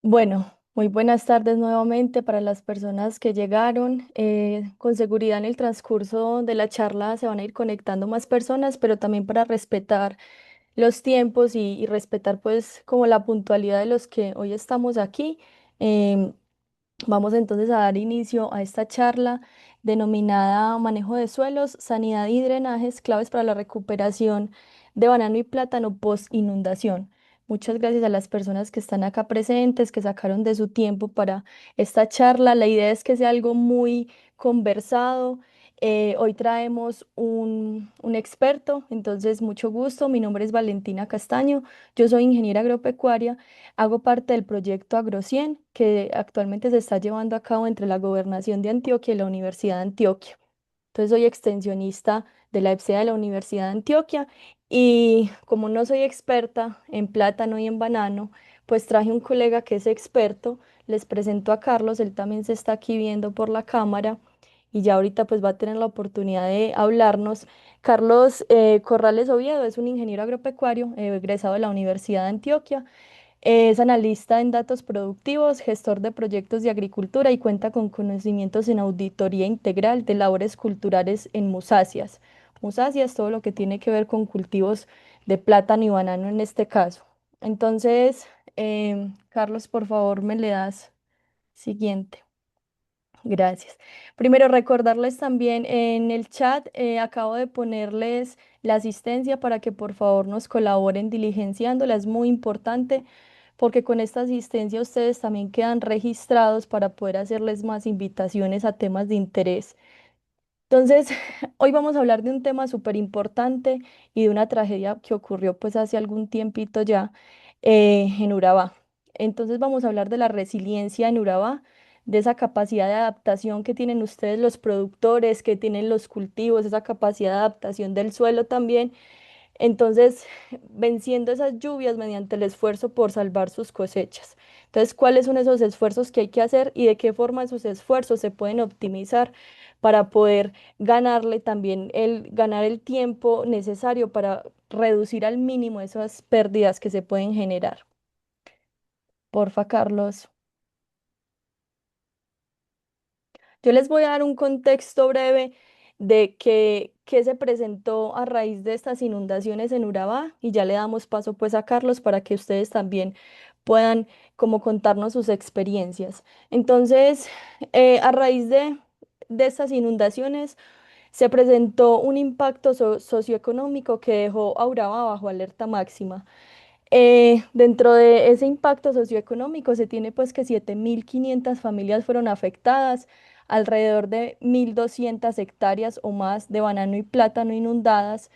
Bueno, muy buenas tardes nuevamente para las personas que llegaron. Con seguridad en el transcurso de la charla se van a ir conectando más personas, pero también para respetar los tiempos y respetar pues como la puntualidad de los que hoy estamos aquí. em, Vamos entonces a dar inicio a esta charla denominada Manejo de suelos, sanidad y drenajes, claves para la recuperación de banano y plátano post inundación. Muchas gracias a las personas que están acá presentes, que sacaron de su tiempo para esta charla. La idea es que sea algo muy conversado. Hoy traemos un experto, entonces mucho gusto. Mi nombre es Valentina Castaño, yo soy ingeniera agropecuaria. Hago parte del proyecto AgroCien, que actualmente se está llevando a cabo entre la Gobernación de Antioquia y la Universidad de Antioquia. Entonces soy extensionista de la EPSEA de la Universidad de Antioquia y como no soy experta en plátano y en banano, pues traje un colega que es experto. Les presento a Carlos, él también se está aquí viendo por la cámara y ya ahorita pues va a tener la oportunidad de hablarnos. Carlos Corrales Oviedo es un ingeniero agropecuario egresado de la Universidad de Antioquia. Es analista en datos productivos, gestor de proyectos de agricultura y cuenta con conocimientos en auditoría integral de labores culturales en musáceas. Musáceas, todo lo que tiene que ver con cultivos de plátano y banano en este caso. Entonces, Carlos, por favor, me le das siguiente. Gracias. Primero, recordarles también en el chat, acabo de ponerles la asistencia para que por favor nos colaboren diligenciándola. Es muy importante porque con esta asistencia ustedes también quedan registrados para poder hacerles más invitaciones a temas de interés. Entonces, hoy vamos a hablar de un tema súper importante y de una tragedia que ocurrió pues hace algún tiempito ya en Urabá. Entonces vamos a hablar de la resiliencia en Urabá, de esa capacidad de adaptación que tienen ustedes los productores, que tienen los cultivos, esa capacidad de adaptación del suelo también. Entonces, venciendo esas lluvias mediante el esfuerzo por salvar sus cosechas. Entonces, ¿cuáles son esos esfuerzos que hay que hacer y de qué forma esos esfuerzos se pueden optimizar para poder ganarle también ganar el tiempo necesario para reducir al mínimo esas pérdidas que se pueden generar? Porfa, Carlos. Yo les voy a dar un contexto breve de qué se presentó a raíz de estas inundaciones en Urabá y ya le damos paso pues a Carlos para que ustedes también puedan como contarnos sus experiencias. Entonces, a raíz de estas inundaciones se presentó un impacto socioeconómico que dejó a Urabá bajo alerta máxima. Dentro de ese impacto socioeconómico se tiene pues que 7.500 familias fueron afectadas, alrededor de 1.200 hectáreas o más de banano y plátano inundadas.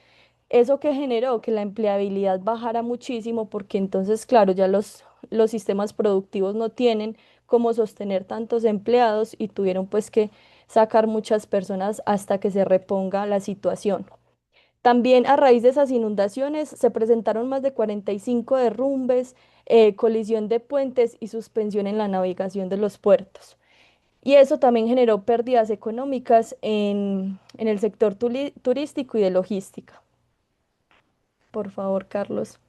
Eso que generó que la empleabilidad bajara muchísimo porque entonces, claro, ya los sistemas productivos no tienen cómo sostener tantos empleados y tuvieron pues que sacar muchas personas hasta que se reponga la situación. También a raíz de esas inundaciones se presentaron más de 45 derrumbes, colisión de puentes y suspensión en la navegación de los puertos. Y eso también generó pérdidas económicas en el sector turístico y de logística. Por favor, Carlos.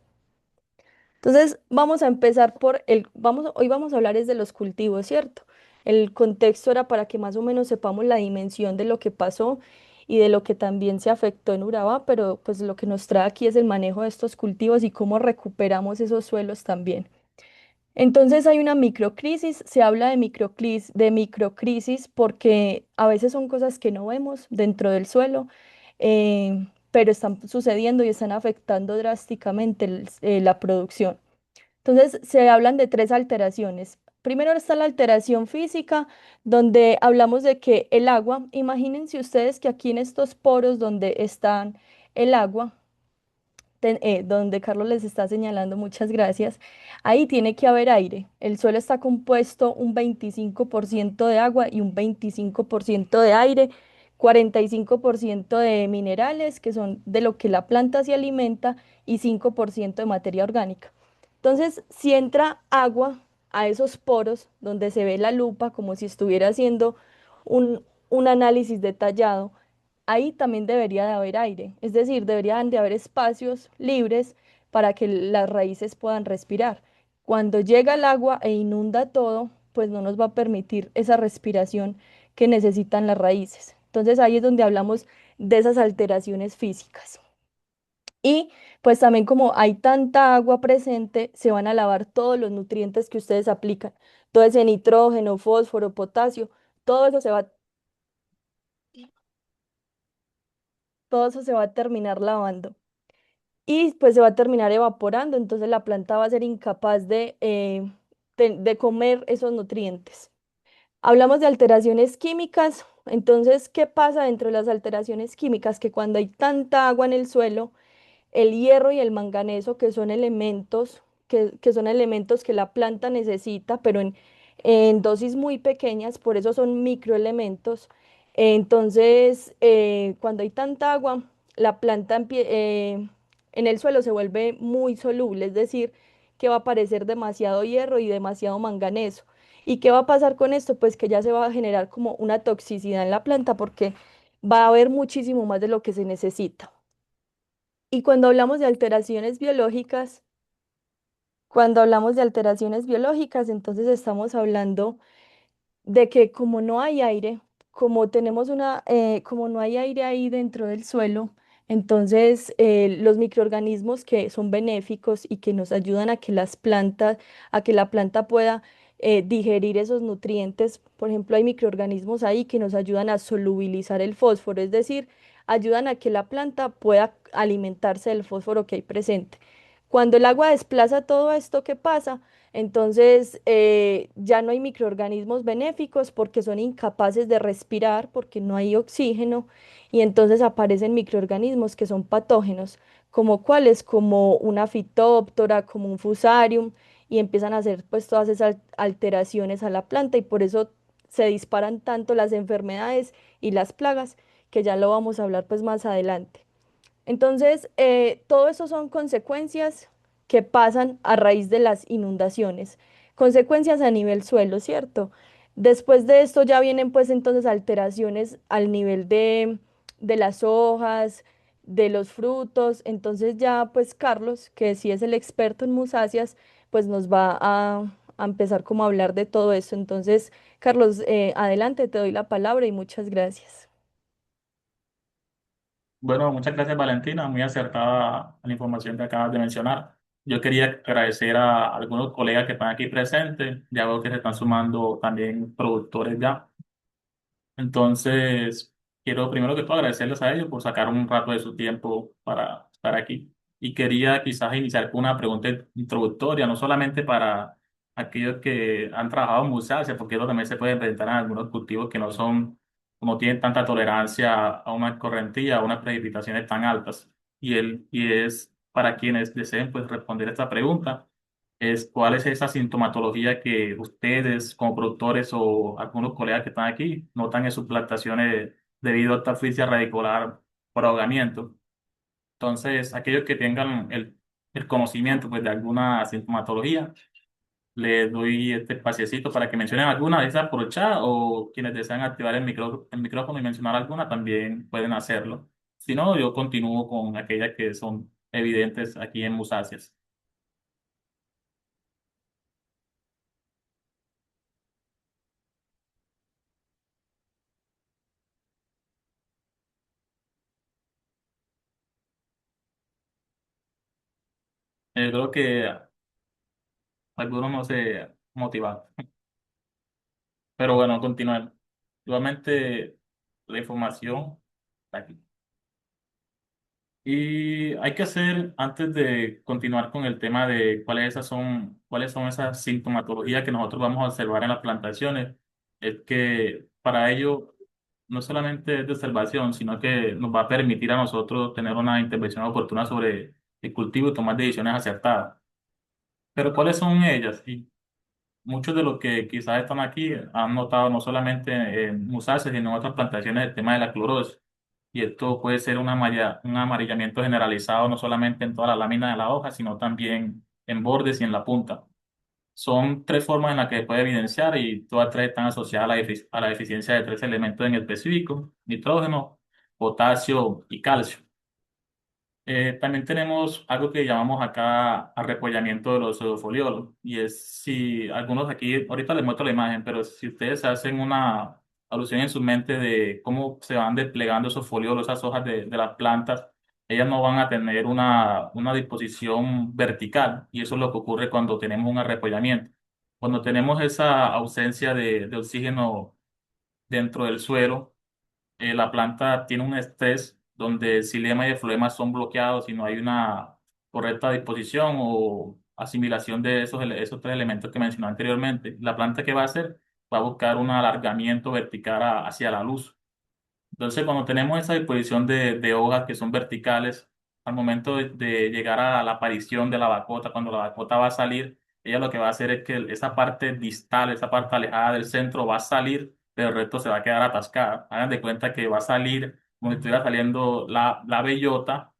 Entonces, vamos a empezar hoy vamos a hablar es de los cultivos, ¿cierto? El contexto era para que más o menos sepamos la dimensión de lo que pasó y de lo que también se afectó en Urabá, pero pues lo que nos trae aquí es el manejo de estos cultivos y cómo recuperamos esos suelos también. Entonces hay una microcrisis, se habla de microcrisis porque a veces son cosas que no vemos dentro del suelo, pero están sucediendo y están afectando drásticamente la producción. Entonces, se hablan de tres alteraciones. Primero está la alteración física, donde hablamos de que el agua, imagínense ustedes que aquí en estos poros donde están el agua, donde Carlos les está señalando, muchas gracias, ahí tiene que haber aire. El suelo está compuesto un 25% de agua y un 25% de aire, 45% de minerales, que son de lo que la planta se alimenta, y 5% de materia orgánica. Entonces, si entra agua a esos poros donde se ve la lupa como si estuviera haciendo un análisis detallado, ahí también debería de haber aire, es decir, deberían de haber espacios libres para que las raíces puedan respirar. cuando llega el agua e inunda todo, pues no nos va a permitir esa respiración que necesitan las raíces. Entonces ahí es donde hablamos de esas alteraciones físicas. Y pues también como hay tanta agua presente, se van a lavar todos los nutrientes que ustedes aplican. Todo ese nitrógeno, fósforo, potasio, todo eso se va, todo eso se va a terminar lavando. Y pues se va a terminar evaporando, entonces la planta va a ser incapaz de comer esos nutrientes. Hablamos de alteraciones químicas, entonces, ¿qué pasa dentro de las alteraciones químicas? Que cuando hay tanta agua en el suelo, el hierro y el manganeso, que son elementos que la planta necesita, pero en dosis muy pequeñas, por eso son microelementos. Entonces, cuando hay tanta agua, la planta en el suelo se vuelve muy soluble, es decir, que va a aparecer demasiado hierro y demasiado manganeso. ¿Y qué va a pasar con esto? Pues que ya se va a generar como una toxicidad en la planta porque va a haber muchísimo más de lo que se necesita. Y cuando hablamos de alteraciones biológicas, entonces estamos hablando de que como no hay aire, como no hay aire ahí dentro del suelo, entonces los microorganismos que son benéficos y que nos ayudan a que la planta pueda digerir esos nutrientes, por ejemplo, hay microorganismos ahí que nos ayudan a solubilizar el fósforo, es decir, ayudan a que la planta pueda alimentarse del fósforo que hay presente. Cuando el agua desplaza todo esto, ¿qué pasa? Entonces, ya no hay microorganismos benéficos porque son incapaces de respirar, porque no hay oxígeno, y entonces aparecen microorganismos que son patógenos, como cuáles, como una fitóptora, como un fusarium, y empiezan a hacer pues todas esas alteraciones a la planta, y por eso se disparan tanto las enfermedades y las plagas, que ya lo vamos a hablar pues más adelante. Entonces, todo eso son consecuencias que pasan a raíz de las inundaciones, consecuencias a nivel suelo, ¿cierto? Después de esto ya vienen pues entonces alteraciones al nivel de las hojas, de los frutos. Entonces ya pues Carlos, que sí es el experto en musáceas, pues nos va a empezar como a hablar de todo eso. Entonces, Carlos, adelante, te doy la palabra y muchas gracias. Bueno, muchas gracias Valentina, muy acertada la información que acabas de mencionar. Yo quería agradecer a algunos colegas que están aquí presentes, ya veo que se están sumando también productores ya. Entonces, quiero primero que todo agradecerles a ellos por sacar un rato de su tiempo para estar aquí. Y quería quizás iniciar con una pregunta introductoria, no solamente para aquellos que han trabajado en musáceas, porque eso también se puede presentar en algunos cultivos que no son, no tienen tanta tolerancia a una correntía, a unas precipitaciones tan altas. Y es para quienes deseen pues, responder esta pregunta es cuál es esa sintomatología que ustedes como productores o algunos colegas que están aquí notan en sus plantaciones debido a esta asfixia radicular por ahogamiento. Entonces, aquellos que tengan el conocimiento pues, de alguna sintomatología, les doy este espaciecito para que mencionen alguna de esas por chat o quienes desean activar el micrófono y mencionar alguna también pueden hacerlo. Si no, yo continúo con aquellas que son evidentes aquí en Musacias. Creo que algunos no se motivan. Pero bueno, continuar. Igualmente, la información está aquí. Y hay que hacer, antes de continuar con el tema de cuáles son esas sintomatologías que nosotros vamos a observar en las plantaciones, es que para ello no solamente es de observación, sino que nos va a permitir a nosotros tener una intervención oportuna sobre el cultivo y tomar decisiones acertadas. Pero ¿cuáles son ellas? Y muchos de los que quizás están aquí han notado no solamente en musáceas, sino en otras plantaciones el tema de la clorosis. Y esto puede ser un amarillamiento generalizado no solamente en toda la lámina de la hoja, sino también en bordes y en la punta. Son tres formas en las que se puede evidenciar y todas tres están asociadas a a la deficiencia de tres elementos en específico: nitrógeno, potasio y calcio. También tenemos algo que llamamos acá arrepollamiento de los pseudofoliolos. Y es si algunos aquí, ahorita les muestro la imagen, pero si ustedes hacen una alusión en su mente de cómo se van desplegando esos foliolos, esas hojas de las plantas, ellas no van a tener una disposición vertical. Y eso es lo que ocurre cuando tenemos un arrepollamiento. Cuando tenemos esa ausencia de oxígeno dentro del suelo, la planta tiene un estrés donde el xilema y el floema son bloqueados y no hay una correcta disposición o asimilación de esos tres elementos que mencioné anteriormente. La planta, ¿qué va a hacer? Va a buscar un alargamiento vertical hacia la luz. Entonces, cuando tenemos esa disposición de hojas que son verticales, al momento de llegar a la aparición de la bacota, cuando la bacota va a salir, ella lo que va a hacer es que esa parte distal, esa parte alejada del centro va a salir, pero el resto se va a quedar atascada. Hagan de cuenta que va a salir como si estuviera saliendo la bellota,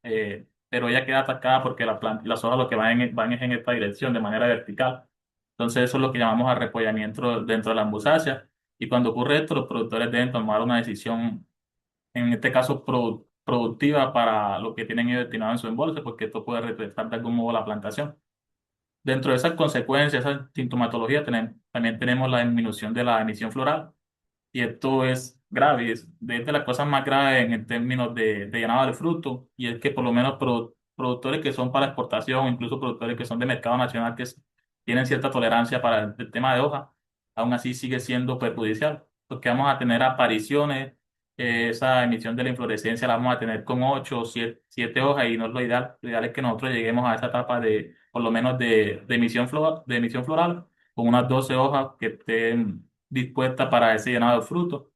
pero ella queda atascada porque las hojas lo que van es en esta dirección, de manera vertical. Entonces, eso es lo que llamamos arrepollamiento dentro de la ambusacia. Y cuando ocurre esto, los productores deben tomar una decisión, en este caso productiva para lo que tienen ellos destinado en su embolse, porque esto puede retrasar de algún modo la plantación. Dentro de esas consecuencias, esa sintomatología, también tenemos la disminución de la emisión floral, y esto es grave, es de las cosas más graves en términos de llenado de fruto, y es que por lo menos productores que son para exportación, incluso productores que son de mercado nacional, tienen cierta tolerancia para el tema de hoja, aún así sigue siendo perjudicial, porque vamos a tener apariciones, esa emisión de la inflorescencia la vamos a tener con 8 o 7 hojas, y no es lo ideal. Lo ideal es que nosotros lleguemos a esa etapa de, por lo menos de emisión floral, con unas 12 hojas que estén dispuesta para ese llenado de fruto.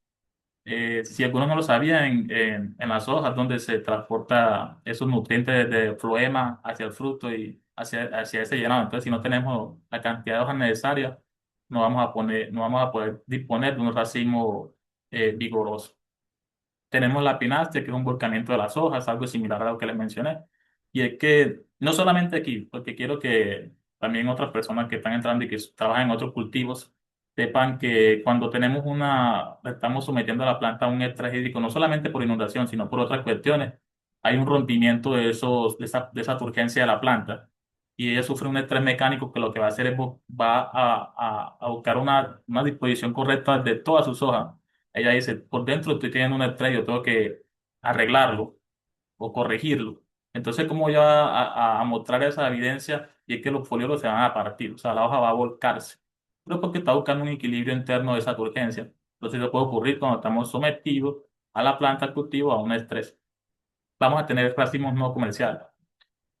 Si algunos no lo sabían, en las hojas donde se transporta esos nutrientes de floema hacia el fruto y hacia ese llenado. Entonces, si no tenemos la cantidad de hojas necesarias, no vamos a poder disponer de un racimo vigoroso. Tenemos la pinastia, que es un volcamiento de las hojas, algo similar a lo que les mencioné. Y es que no solamente aquí, porque quiero que también otras personas que están entrando y que trabajan en otros cultivos sepan que cuando estamos sometiendo a la planta a un estrés hídrico, no solamente por inundación, sino por otras cuestiones, hay un rompimiento de esa turgencia de la planta. Y ella sufre un estrés mecánico que lo que va a hacer es va a buscar una disposición correcta de todas sus hojas. Ella dice, por dentro estoy teniendo un estrés, yo tengo que arreglarlo o corregirlo. Entonces, ¿cómo voy a mostrar esa evidencia? Y es que los foliolos se van a partir, o sea, la hoja va a volcarse. Pero porque está buscando un equilibrio interno de esa turgencia. Entonces, eso puede ocurrir cuando estamos sometidos a la planta, al cultivo, a un estrés. Vamos a tener racimos no comerciales.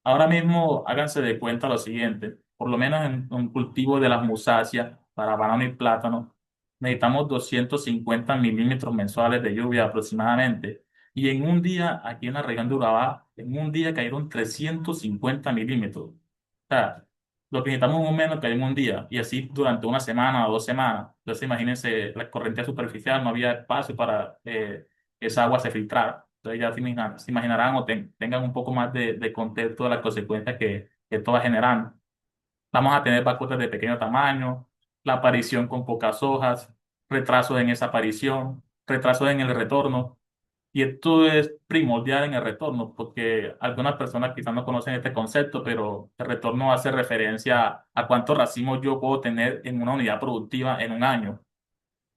Ahora mismo háganse de cuenta lo siguiente, por lo menos en un cultivo de las musáceas para banano y plátano, necesitamos 250 milímetros mensuales de lluvia aproximadamente. Y en un día, aquí en la región de Urabá, en un día cayeron 350 milímetros. O sea, lo que necesitamos un menos cayó en un día, y así durante una semana o 2 semanas. Entonces imagínense, la corriente superficial, no había espacio para que esa agua se filtrara. Entonces ya se imaginarán o tengan un poco más de contexto de las consecuencias que esto va generando. Vamos a tener bacotes de pequeño tamaño, la aparición con pocas hojas, retrasos en esa aparición, retrasos en el retorno. Y esto es primordial en el retorno, porque algunas personas quizás no conocen este concepto, pero el retorno hace referencia a cuántos racimos yo puedo tener en una unidad productiva en un año.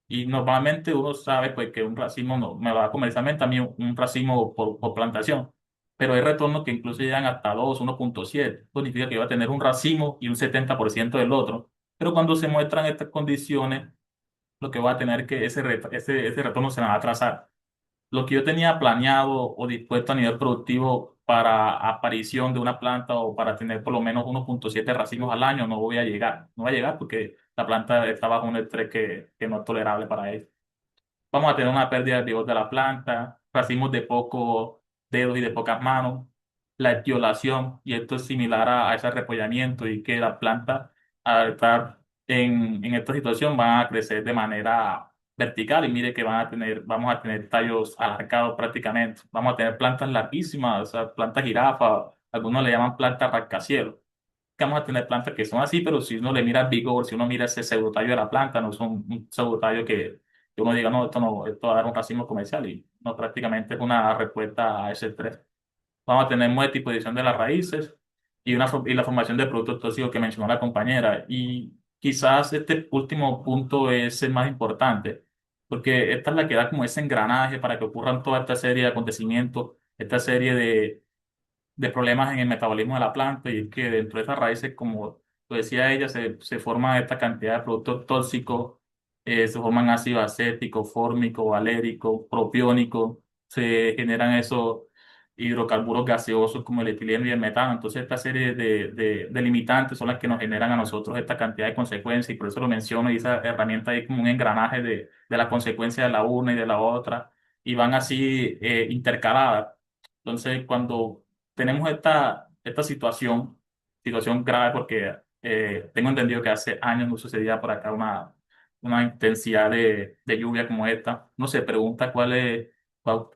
Y normalmente uno sabe pues que un racimo no, me va comercialmente a mí un racimo por plantación, pero hay retornos que incluso llegan hasta 2, 1,7. Eso significa que va a tener un racimo y un 70% del otro. Pero cuando se muestran estas condiciones, lo que va a tener es que ese retorno se va a atrasar. Lo que yo tenía planeado o dispuesto a nivel productivo para aparición de una planta o para tener por lo menos 1,7 racimos al año, no voy a llegar. No va a llegar porque la planta está bajo un estrés que no es tolerable para ella. Vamos a tener una pérdida de vigor de la planta, racimos de pocos dedos y de pocas manos, la estiolación, y esto es similar a ese arrepollamiento, y que la planta, al estar en esta situación, van a crecer de manera vertical, y mire que vamos a tener tallos alargados prácticamente, vamos a tener plantas larguísimas, o sea, plantas jirafa, algunos le llaman plantas rascacielos, que vamos a tener plantas que son así, pero si uno le mira el vigor, si uno mira ese pseudotallo de la planta, no son un pseudotallo que uno diga, no, esto va a dar un racimo comercial, y no, prácticamente es una respuesta a ese estrés. vamos a tener multiplicación de las raíces y, y la formación de productos tóxicos que mencionó la compañera. Y quizás este último punto es el más importante, porque esta es la que da como ese engranaje para que ocurran toda esta serie de acontecimientos, esta serie de problemas en el metabolismo de la planta, y es que dentro de esas raíces, como lo decía ella, se forma esta cantidad de productos tóxicos, se forman ácido acético, fórmico, valérico, propiónico, se generan esos hidrocarburos gaseosos como el etileno y el metano. Entonces, esta serie de limitantes son las que nos generan a nosotros esta cantidad de consecuencias, y por eso lo menciono, y esa herramienta es como un engranaje de las consecuencias de la una y de la otra, y van así intercaladas. Entonces, cuando tenemos esta situación grave, porque tengo entendido que hace años no sucedía por acá una intensidad de lluvia como esta. No se pregunta cuál es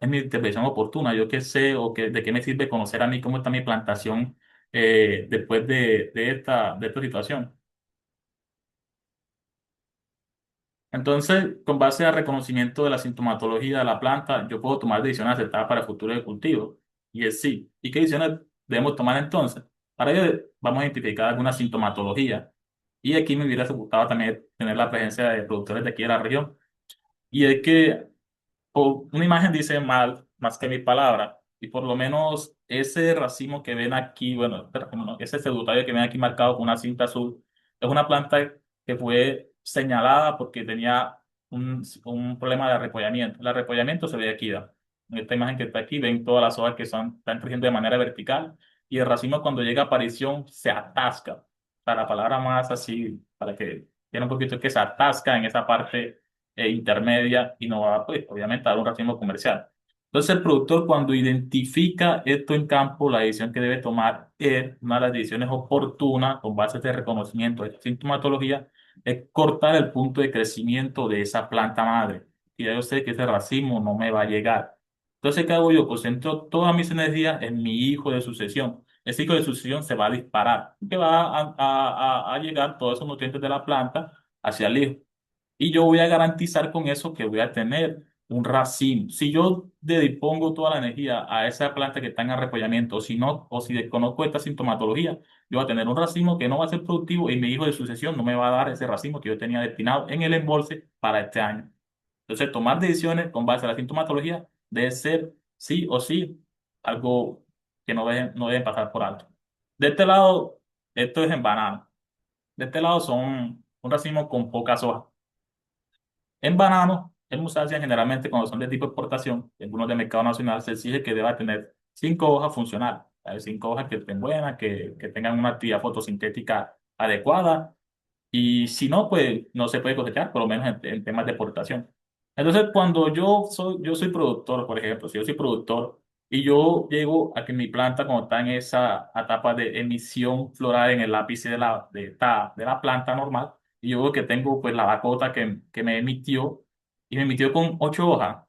mi intervención oportuna. Yo qué sé o de qué me sirve conocer a mí cómo está mi plantación después de esta situación. Entonces, con base al reconocimiento de la sintomatología de la planta, yo puedo tomar decisiones acertadas para el futuro de cultivo. Y es sí. ¿Y qué decisiones debemos tomar entonces? Para ello, vamos a identificar alguna sintomatología. Y aquí me hubiera gustado también tener la presencia de productores de aquí de la región. Y es que una imagen dice más que mi palabra. Y por lo menos ese racimo que ven aquí, bueno, espera, no, ese sedutario que ven aquí marcado con una cinta azul, es una planta que fue señalada porque tenía un problema de arrepollamiento. El arrepollamiento se ve aquí, ¿no? En esta imagen que está aquí, ven todas las hojas que están creciendo de manera vertical, y el racimo cuando llega a aparición se atasca. Para la palabra más así, para que tiene un poquito, que se atasca en esa parte intermedia, y no va, pues, obviamente, a dar un racimo comercial. Entonces, el productor, cuando identifica esto en campo, la decisión que debe tomar es una de las decisiones oportunas con base a este reconocimiento de esta sintomatología, es cortar el punto de crecimiento de esa planta madre. Y ya yo sé que ese racimo no me va a llegar. Entonces, ¿qué hago yo? Concentro todas mis energías en mi hijo de sucesión. Ese hijo de sucesión se va a disparar, que va a llegar todos esos nutrientes de la planta hacia el hijo. Y yo voy a garantizar con eso que voy a tener un racimo. Si yo dispongo toda la energía a esa planta que está en arrepollamiento, o si no, o si desconozco esta sintomatología, yo voy a tener un racimo que no va a ser productivo, y mi hijo de sucesión no me va a dar ese racimo que yo tenía destinado en el embolse para este año. Entonces, tomar decisiones con base a la sintomatología debe ser sí o sí algo que no deben pasar por alto. De este lado, esto es en banano. De este lado son un racimo con pocas hojas. En banano, en musácea, generalmente cuando son de tipo exportación, en algunos de mercado nacional, se exige que deba tener 5 hojas funcionales. Hay 5 hojas que estén buenas, que tengan una actividad fotosintética adecuada, y si no, pues no se puede cosechar, por lo menos en temas de exportación. Entonces, cuando yo soy productor, por ejemplo, si yo soy productor y yo llego a que mi planta, cuando está en esa etapa de emisión floral en el ápice de la planta normal, y yo veo que tengo pues la bacota que me emitió, y me emitió con 8 hojas,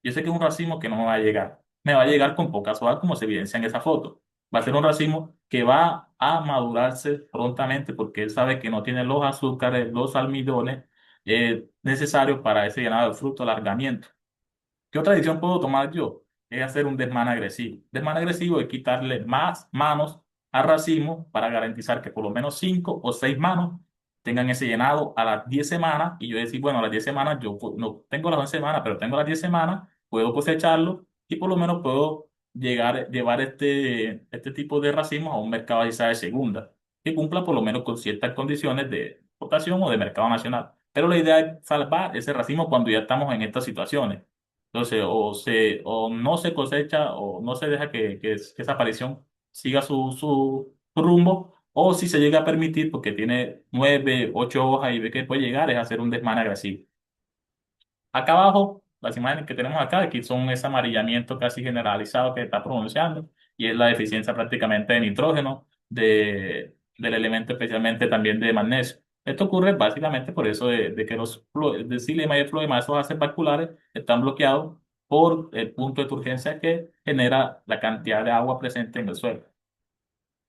yo sé que es un racimo que no me va a llegar. Me va a llegar con pocas hojas, como se evidencia en esa foto. Va a ser un racimo que va a madurarse prontamente, porque él sabe que no tiene los azúcares, los almidones necesarios para ese llenado de fruto, alargamiento. ¿Qué otra decisión puedo tomar yo? Es hacer un desmán agresivo. Desmán agresivo es quitarle más manos al racimo para garantizar que por lo menos 5 o 6 manos tengan ese llenado a las 10 semanas. Y yo decir, bueno, a las 10 semanas, yo no tengo las 11 semanas, pero tengo las 10 semanas, puedo cosecharlo, y por lo menos puedo llevar este tipo de racimos a un mercado quizá de segunda, que cumpla por lo menos con ciertas condiciones de exportación o de mercado nacional. Pero la idea es salvar ese racimo cuando ya estamos en estas situaciones. Entonces, o no se cosecha, o no se deja que esa aparición siga su rumbo, o si se llega a permitir porque tiene 9, 8 hojas y ve que puede llegar, es hacer un desmane agresivo. Acá abajo, las imágenes que tenemos acá, aquí son ese amarillamiento casi generalizado que está pronunciando, y es la deficiencia prácticamente de nitrógeno, del elemento, especialmente también de magnesio. Esto ocurre básicamente por eso de que los de xilema y el floema, esos haces vasculares, están bloqueados por el punto de turgencia que genera la cantidad de agua presente en el suelo.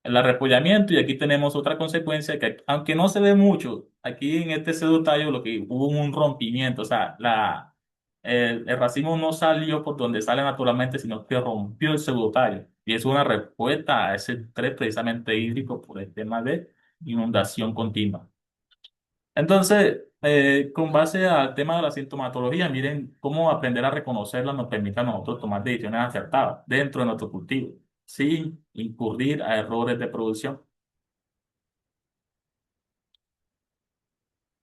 El arrepollamiento, y aquí tenemos otra consecuencia que, aunque no se ve mucho, aquí en este pseudotallo lo que hubo un rompimiento, o sea, el racimo no salió por donde sale naturalmente, sino que rompió el pseudotallo. Y es una respuesta a ese estrés precisamente hídrico por el tema de inundación continua. Entonces, con base al tema de la sintomatología, miren cómo aprender a reconocerla nos permite a nosotros tomar decisiones acertadas dentro de nuestro cultivo, sin incurrir a errores de producción.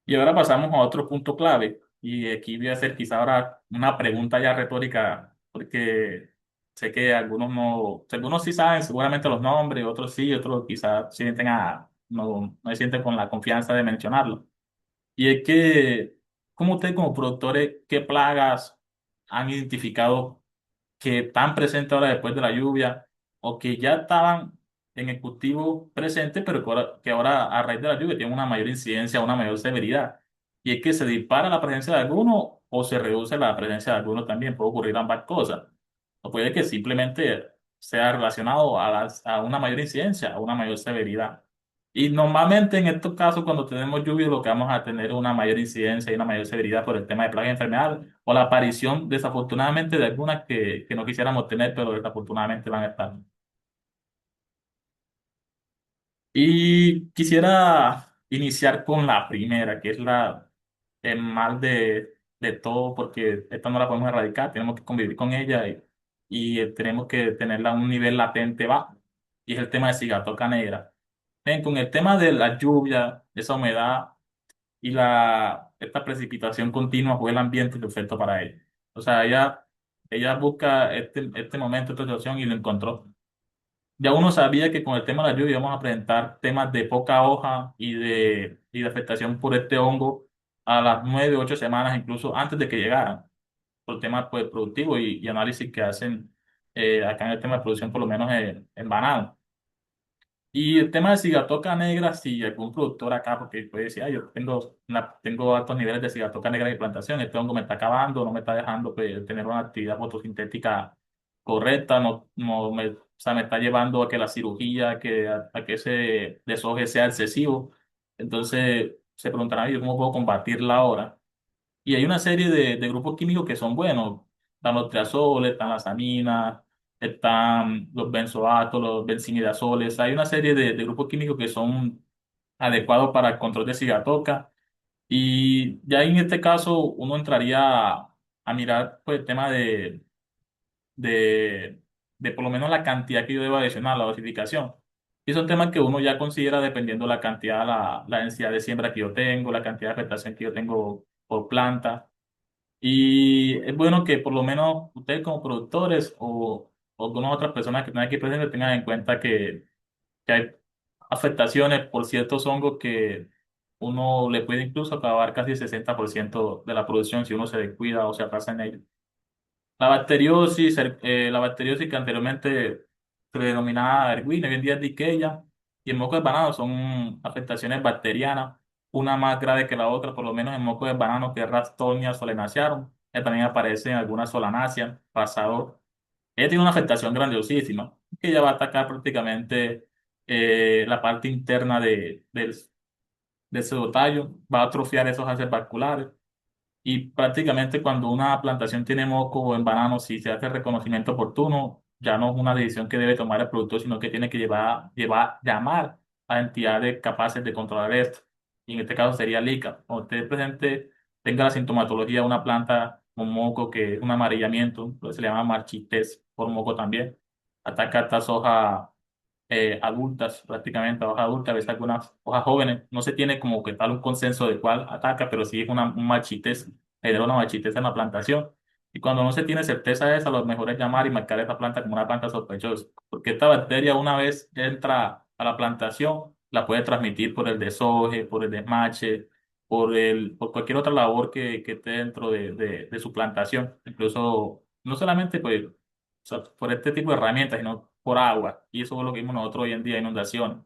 Y ahora pasamos a otro punto clave. Y aquí voy a hacer quizá ahora una pregunta ya retórica, porque sé que algunos sí saben seguramente los nombres, otros sí, otros quizás no se sienten con la confianza de mencionarlo. Y es que, ¿cómo ustedes como productores, qué plagas han identificado que están presentes ahora después de la lluvia o que ya estaban en el cultivo presente, pero que ahora a raíz de la lluvia tienen una mayor incidencia, una mayor severidad? Y es que se dispara la presencia de alguno o se reduce la presencia de alguno también, puede ocurrir ambas cosas. O puede que simplemente sea relacionado a una mayor incidencia, a una mayor severidad. Y normalmente en estos casos, cuando tenemos lluvia, lo que vamos a tener es una mayor incidencia y una mayor severidad por el tema de plagas y enfermedades o la aparición, desafortunadamente, de algunas que no quisiéramos tener, pero desafortunadamente van a estar. Y quisiera iniciar con la primera, que es el mal de todo, porque esta no la podemos erradicar, tenemos que convivir con ella y tenemos que tenerla a un nivel latente bajo. Y es el tema de cigatoca negra. Ven, con el tema de la lluvia, esa humedad y esta precipitación continua fue el ambiente perfecto para ella. O sea, ella busca este momento, esta situación y lo encontró. Ya uno sabía que con el tema de la lluvia íbamos a presentar temas de poca hoja y de afectación por este hongo a las 9, 8 semanas, incluso antes de que llegaran, por temas pues, productivos y análisis que hacen acá en el tema de producción, por lo menos en banano. Y el tema de cigatoca negra, si algún productor acá, porque puede decir, "Ay, yo tengo altos niveles de cigatoca negra en mi plantación, este hongo me está acabando, no me está dejando pues, tener una actividad fotosintética correcta, o sea, me está llevando a que la cirugía, a que ese deshoje sea excesivo". Entonces se preguntarán, "¿Yo cómo puedo combatirla ahora?". Y hay una serie de grupos químicos que son buenos. Están los triazoles, están las aminas, están los benzoatos, los benzimidazoles. Hay una serie de grupos químicos que son adecuados para el control de cigatoca. Y ya en este caso uno entraría a mirar pues, el tema de, de por lo menos la cantidad que yo debo adicionar, la dosificación. Y son temas que uno ya considera dependiendo la cantidad, la densidad de siembra que yo tengo, la cantidad de afectación que yo tengo por planta. Y es bueno que por lo menos ustedes como productores o algunas otras personas que están aquí presentes tengan en cuenta que hay afectaciones por ciertos hongos que uno le puede incluso acabar casi el 60% de la producción si uno se descuida o se atrasa en ello. La bacteriosis que anteriormente se le denominaba Erwinia, hoy en día es Dickella, y el moco de banano son afectaciones bacterianas, una más grave que la otra, por lo menos el moco de banano, que es Ralstonia solanacearum, que también aparece en algunas solanaceas, pasado. Ella tiene una afectación grandiosísima, que ya va a atacar prácticamente la parte interna del pseudotallo, va a atrofiar esos haces vasculares y prácticamente cuando una plantación tiene moco o en banano, si se hace el reconocimiento oportuno, ya no es una decisión que debe tomar el productor, sino que tiene que llamar a entidades capaces de controlar esto. Y en este caso sería LICA. Cuando usted presente tenga la sintomatología de una planta con moco, que es un amarillamiento, pues se le llama marchites por moco también. Ataca estas hojas adultas, prácticamente hojas adultas, a veces algunas hojas jóvenes. No se tiene como que tal un consenso de cuál ataca, pero sí es un marchites, genera una marchites en la plantación. Y cuando no se tiene certeza de eso, lo mejor es llamar y marcar esta planta como una planta sospechosa, porque esta bacteria una vez entra a la plantación, la puede transmitir por el deshoje, por el desmache, por cualquier otra labor que esté dentro de su plantación. Incluso, no solamente pues sea, por este tipo de herramientas, sino por agua. Y eso es lo que vimos nosotros hoy en día, inundaciones.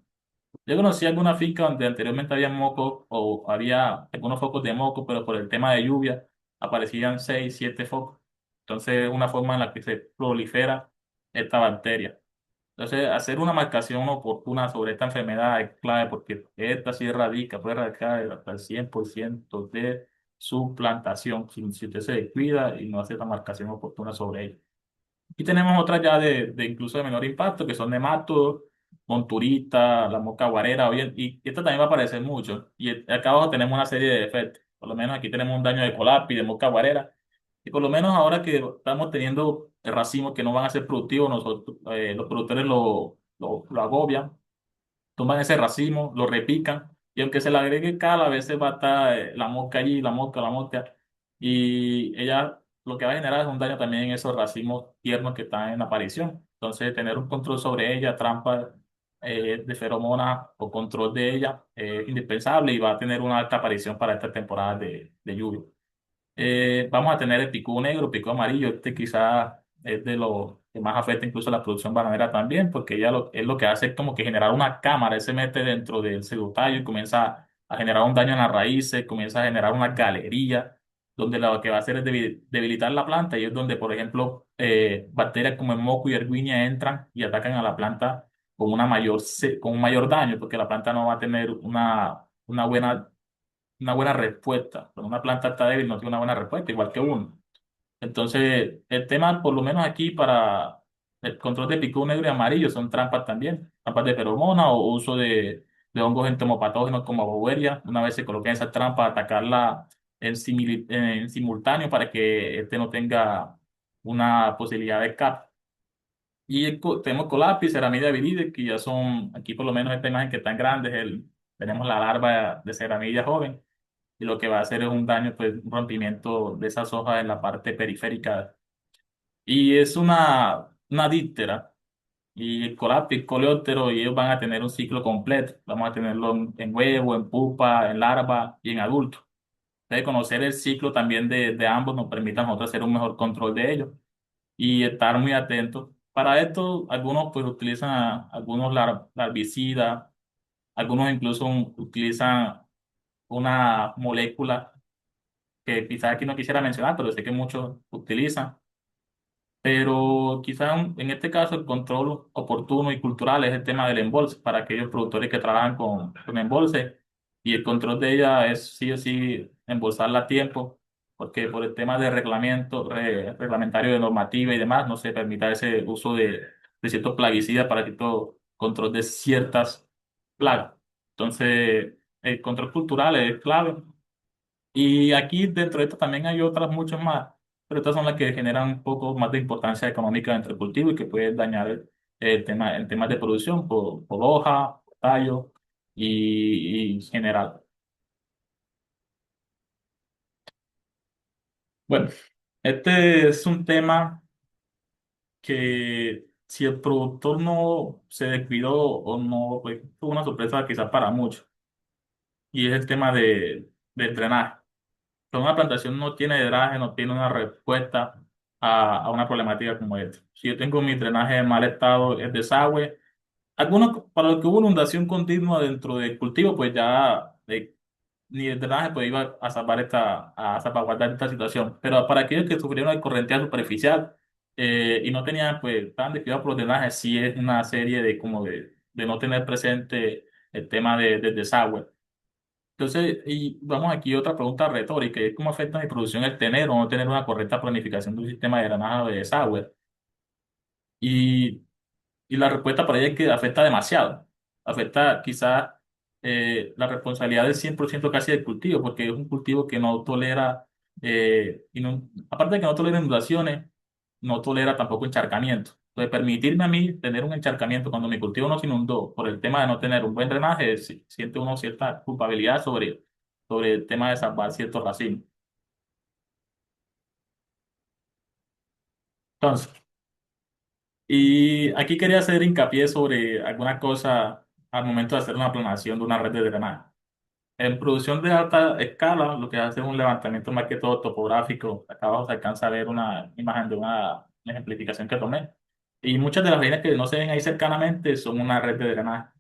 Yo conocí alguna finca donde anteriormente había moco o había algunos focos de moco, pero por el tema de lluvia aparecían 6, 7 focos. Entonces, es una forma en la que se prolifera esta bacteria. Entonces, hacer una marcación oportuna sobre esta enfermedad es clave porque esta sí puede erradicar hasta el 100% su plantación, si usted se descuida y no hace la marcación oportuna sobre ella. Y tenemos otras ya de incluso de menor impacto, que son nematodos, monturita, la mosca guarera, oye, y esta también va a aparecer mucho. Y acá abajo tenemos una serie de efectos. Por lo menos aquí tenemos un daño de colapi, de mosca guarera. Y por lo menos ahora que estamos teniendo racimos que no van a ser productivos, nosotros, los productores lo agobian, toman ese racimo, lo repican, y aunque se le agregue cal, a veces va a estar la mosca allí, la mosca, y ella lo que va a generar es un daño también en esos racimos tiernos que están en aparición. Entonces, tener un control sobre ella, trampa de feromonas o control de ella es indispensable y va a tener una alta aparición para esta temporada de lluvia. Vamos a tener el picú negro, el picú amarillo. Este quizás es de lo que más afecta incluso a la producción bananera también, porque ella es lo que hace es como que generar una cámara, él se mete dentro del pseudotallo y comienza a generar un daño en las raíces, comienza a generar una galería, donde lo que va a hacer es debilitar la planta y es donde, por ejemplo, bacterias como el moco y erwinia entran y atacan a la planta con con un mayor daño, porque la planta no va a tener una buena respuesta. Cuando una planta está débil no tiene una buena respuesta, igual que uno. Entonces, el tema, por lo menos aquí, para el control de picú negro y amarillo, son trampas también, trampas de feromonas o uso de hongos entomopatógenos como Beauveria. Una vez se coloquen esas trampas, atacarla en simultáneo para que este no tenga una posibilidad de escape. Y tenemos Colapis, Ceramida viride, que ya son, aquí por lo menos esta imagen que es tan grande, tenemos la larva de Ceramida joven y lo que va a hacer es un daño, pues un rompimiento de esas hojas en la parte periférica. Y es una díptera. Y el Colapis, coleóptero, y ellos van a tener un ciclo completo. Vamos a tenerlo en huevo, en pupa, en larva y en adulto. Entonces, conocer el ciclo también de ambos nos permite a nosotros hacer un mejor control de ellos y estar muy atentos. Para esto, algunos pues utilizan algunos larvicidas, algunos incluso utilizan una molécula que quizás aquí no quisiera mencionar, pero sé que muchos utilizan. Pero quizás en este caso el control oportuno y cultural es el tema del embolse para aquellos productores que trabajan con embolse y el control de ella es sí o sí embolsarla a tiempo porque por el tema de reglamentario de normativa y demás no se permita ese uso de ciertos plaguicidas para cierto control de ciertas plagas. Entonces el control cultural es clave y aquí dentro de esto también hay otras muchas más, pero estas son las que generan un poco más de importancia económica entre el cultivo y que pueden dañar el tema, en temas de producción por hoja, por tallo y general. Bueno, este es un tema que si el productor no se descuidó o no, pues fue una sorpresa quizás para muchos, y es el tema del drenaje. Pero una plantación no tiene drenaje, no tiene una respuesta a una problemática como esta. Si yo tengo mi drenaje en mal estado, es desagüe. Algunos, para los que hubo inundación continua dentro del cultivo, pues ya ni el drenaje pues iba a salvar a salvaguardar esta situación. Pero para aquellos que sufrieron de correntía superficial y no tenían, pues, estaban descuidados por los drenajes, sí es una serie de como de no tener presente el tema del desagüe. Entonces, y vamos aquí a otra pregunta retórica, es cómo afecta a mi producción el tener o no tener una correcta planificación de un sistema de drenaje o de desagüe. Y, y la respuesta para ella es que afecta demasiado. Afecta quizás la responsabilidad del 100% casi del cultivo, porque es un cultivo que no tolera, aparte de que no tolera inundaciones, no tolera tampoco encharcamiento. Entonces, permitirme a mí tener un encharcamiento cuando mi cultivo no se inundó por el tema de no tener un buen drenaje, siente uno cierta culpabilidad sobre el tema de salvar ciertos racimos. Entonces, y aquí quería hacer hincapié sobre alguna cosa al momento de hacer una planación de una red de drenaje. En producción de alta escala, lo que hace es un levantamiento más que todo topográfico. Acá abajo se alcanza a ver una imagen de una ejemplificación que tomé. Y muchas de las líneas que no se ven ahí cercanamente son una red de drenaje.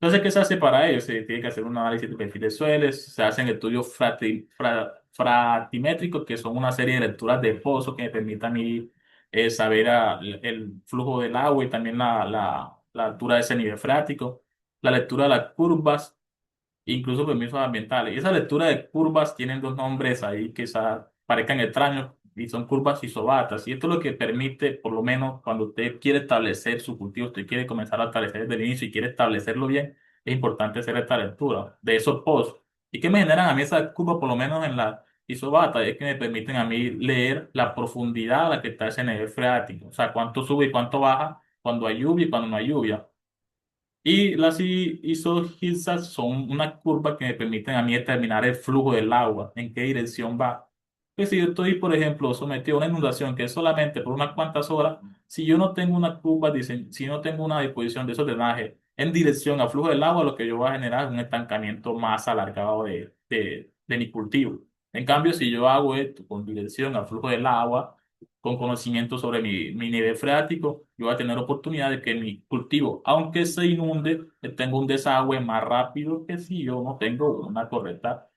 Entonces, ¿qué se hace para ello? Se tiene que hacer un análisis de perfil de suelos, se hacen estudios fratimétricos, que son una serie de lecturas de pozos que me permitan ir, saber el flujo del agua y también la altura de ese nivel freático, la lectura de las curvas incluso permisos ambientales. Y esa lectura de curvas tienen dos nombres ahí que quizás parezcan extraños y son curvas isobatas. Y esto es lo que permite, por lo menos cuando usted quiere establecer su cultivo, usted quiere comenzar a establecer desde el inicio y quiere establecerlo bien, es importante hacer esta lectura de esos posts. ¿Y qué me generan a mí esas curvas, por lo menos en la isobata? Es que me permiten a mí leer la profundidad a la que está ese nivel freático, o sea, cuánto sube y cuánto baja cuando hay lluvia y cuando no hay lluvia. Y las isogirsas son unas curvas que me permiten a mí determinar el flujo del agua, en qué dirección va. Pues si yo estoy, por ejemplo, sometido a una inundación que es solamente por unas cuantas horas, si yo no tengo una curva, si no tengo una disposición de esos drenajes en dirección al flujo del agua, lo que yo voy a generar es un estancamiento más alargado de mi cultivo. En cambio, si yo hago esto con dirección al flujo del agua, con conocimiento sobre mi nivel freático, yo voy a tener oportunidad de que mi cultivo, aunque se inunde, tenga un desagüe más rápido que si yo no tengo una correcta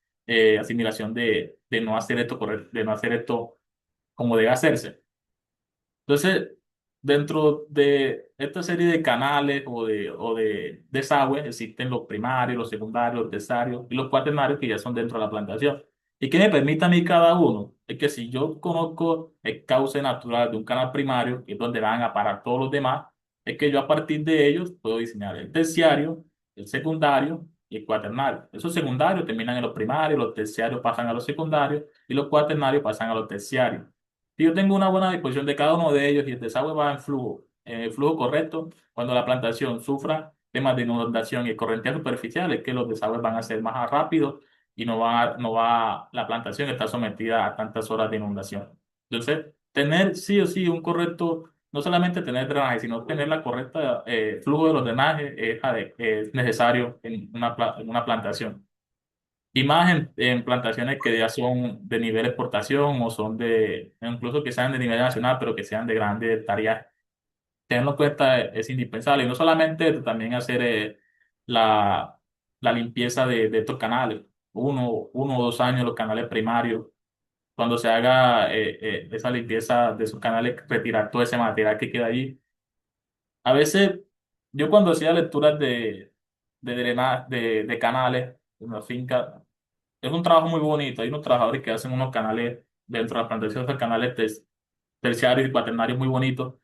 asimilación de no hacer esto de no hacer esto como debe hacerse. Entonces, dentro de esta serie de canales o de desagües existen los primarios, los secundarios, los terciarios y los cuaternarios que ya son dentro de la plantación. ¿Y qué me permite a mí cada uno? Es que si yo conozco el cauce natural de un canal primario, que es donde van a parar todos los demás, es que yo a partir de ellos puedo diseñar el terciario, el secundario y el cuaternario. Esos secundarios terminan en los primarios, los terciarios pasan a los secundarios y los cuaternarios pasan a los terciarios. Si yo tengo una buena disposición de cada uno de ellos y el desagüe va en el flujo correcto, cuando la plantación sufra temas de inundación y corrientes superficiales, que los desagües van a ser más rápidos y no va la plantación a estar sometida a tantas horas de inundación. Entonces, tener sí o sí un correcto, no solamente tener drenaje, sino tener la correcta flujo de los drenajes es necesario en una plantación. Y más en plantaciones que ya son de nivel exportación o son incluso que sean de nivel nacional, pero que sean de grandes tareas. Tenerlo en cuenta es indispensable. Y no solamente también hacer la, la limpieza de estos canales, 1 o 2 años los canales primarios. Cuando se haga esa limpieza de esos canales, retirar todo ese material que queda allí. A veces, yo cuando hacía lecturas de canales en la finca, es un trabajo muy bonito. Hay unos trabajadores que hacen unos canales dentro de la plantación, de canales terciarios y cuaternarios muy bonitos,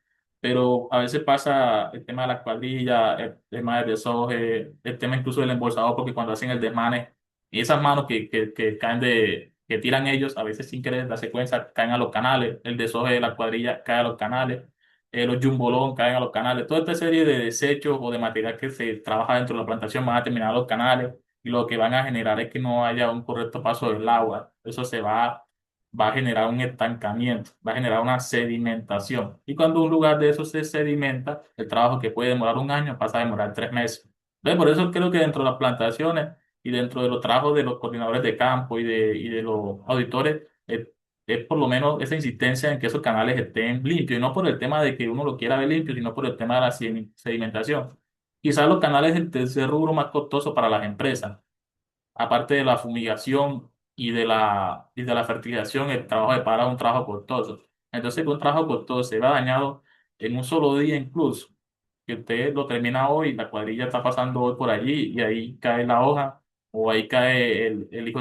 pero a veces pasa el tema de la cuadrilla, el tema del desoje, el tema incluso del embolsador, porque cuando hacen el desmane, y esas manos que caen que tiran ellos, a veces sin querer, la secuencia, caen a los canales, el desoje de la cuadrilla cae a los canales, los jumbolón caen a los canales, toda esta serie de desechos o de material que se trabaja dentro de la plantación van a terminar a los canales y lo que van a generar es que no haya un correcto paso del agua. Eso va a generar un estancamiento, va a generar una sedimentación. Y cuando un lugar de eso se sedimenta, el trabajo que puede demorar un año pasa a demorar 3 meses. Entonces, por eso creo que dentro de las plantaciones y dentro de los trabajos de los coordinadores de campo y de los auditores, es por lo menos esa insistencia en que esos canales estén limpios, y no por el tema de que uno lo quiera ver limpio, sino por el tema de la sedimentación. Quizás los canales es el tercer rubro más costoso para las empresas, aparte de la fumigación y de la fertilización, el trabajo de para es un trabajo costoso. Entonces, que un trabajo costoso se va dañado en un solo día incluso, que usted lo termina hoy, la cuadrilla está pasando hoy por allí y ahí cae la hoja o ahí cae el hijo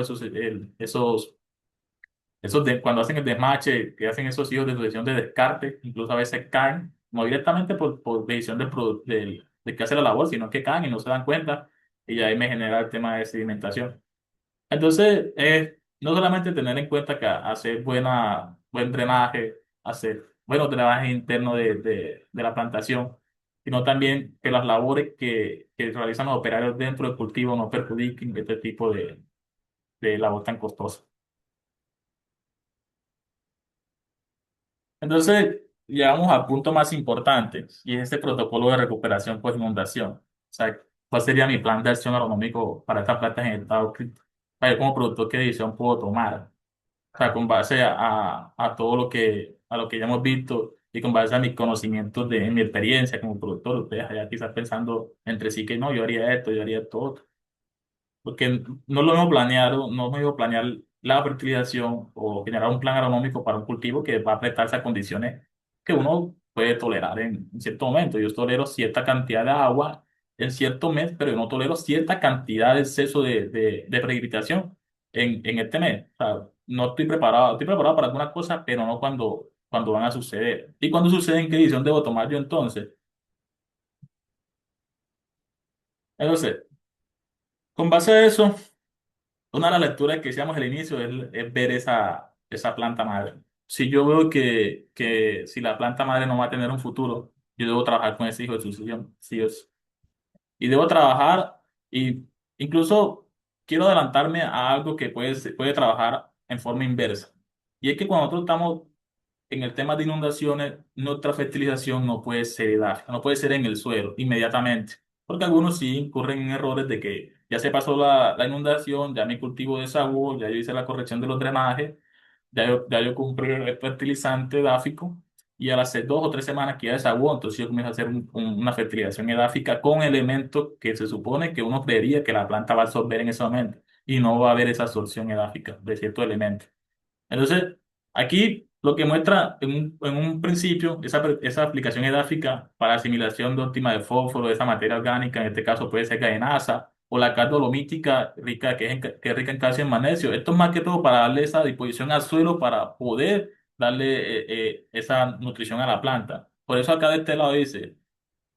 de cuando hacen el desmache, que hacen esos hijos de sucesión de descarte, incluso a veces caen, no directamente por decisión del que hace la labor, sino que caen y no se dan cuenta y ahí me genera el tema de sedimentación. Entonces, no solamente tener en cuenta que hacer buen drenaje, hacer buenos drenajes internos de la plantación, sino también que las labores que realizan los operarios dentro del cultivo no perjudiquen este tipo de labor tan costosa. Entonces, llegamos al punto más importante y es este protocolo de recuperación post inundación. O sea, ¿cuál sería mi plan de acción agronómico para estas plantas en estado crítico? Para ver como productor qué decisión puedo tomar. O sea, con base a todo a lo que ya hemos visto y con base a mis conocimientos en mi experiencia como productor, ustedes allá quizás pensando entre sí que no, yo haría esto, yo haría esto otro. Porque no lo hemos planeado, no hemos ido a planear la fertilización o generar un plan agronómico para un cultivo que va a prestarse a condiciones que uno puede tolerar en cierto momento. Yo tolero cierta cantidad de agua en cierto mes, pero yo no tolero cierta cantidad de exceso de precipitación en este mes. O sea, no estoy preparado para algunas cosas, pero no cuando van a suceder. ¿Y cuando suceden, qué decisión debo tomar yo entonces? Entonces, con base a eso, una de las lecturas que hicimos al inicio es ver esa planta madre. Si yo veo que si la planta madre no va a tener un futuro, yo debo trabajar con ese hijo de sucesión, sí o sí. Y debo trabajar y incluso quiero adelantarme a algo que puede trabajar en forma inversa. Y es que cuando nosotros estamos en el tema de inundaciones, nuestra fertilización no puede ser edáfica, no puede ser en el suelo inmediatamente, porque algunos sí incurren en errores de que ya se pasó la inundación, ya mi cultivo desagüó, ya yo hice la corrección de los drenajes, ya yo compré el fertilizante edáfico y a las 2 o 3 semanas que ya desaguó, entonces yo comienzo a hacer una fertilización edáfica con elementos que se supone que uno creería que la planta va a absorber en ese momento y no va a haber esa absorción edáfica de ciertos elementos. Entonces, aquí lo que muestra en un principio esa aplicación edáfica para asimilación de óptima de fósforo, de esa materia orgánica, en este caso puede ser cadenaza, o la cal dolomítica rica, que es rica en calcio y en magnesio. Esto es más que todo para darle esa disposición al suelo para poder darle esa nutrición a la planta. Por eso acá de este lado dice,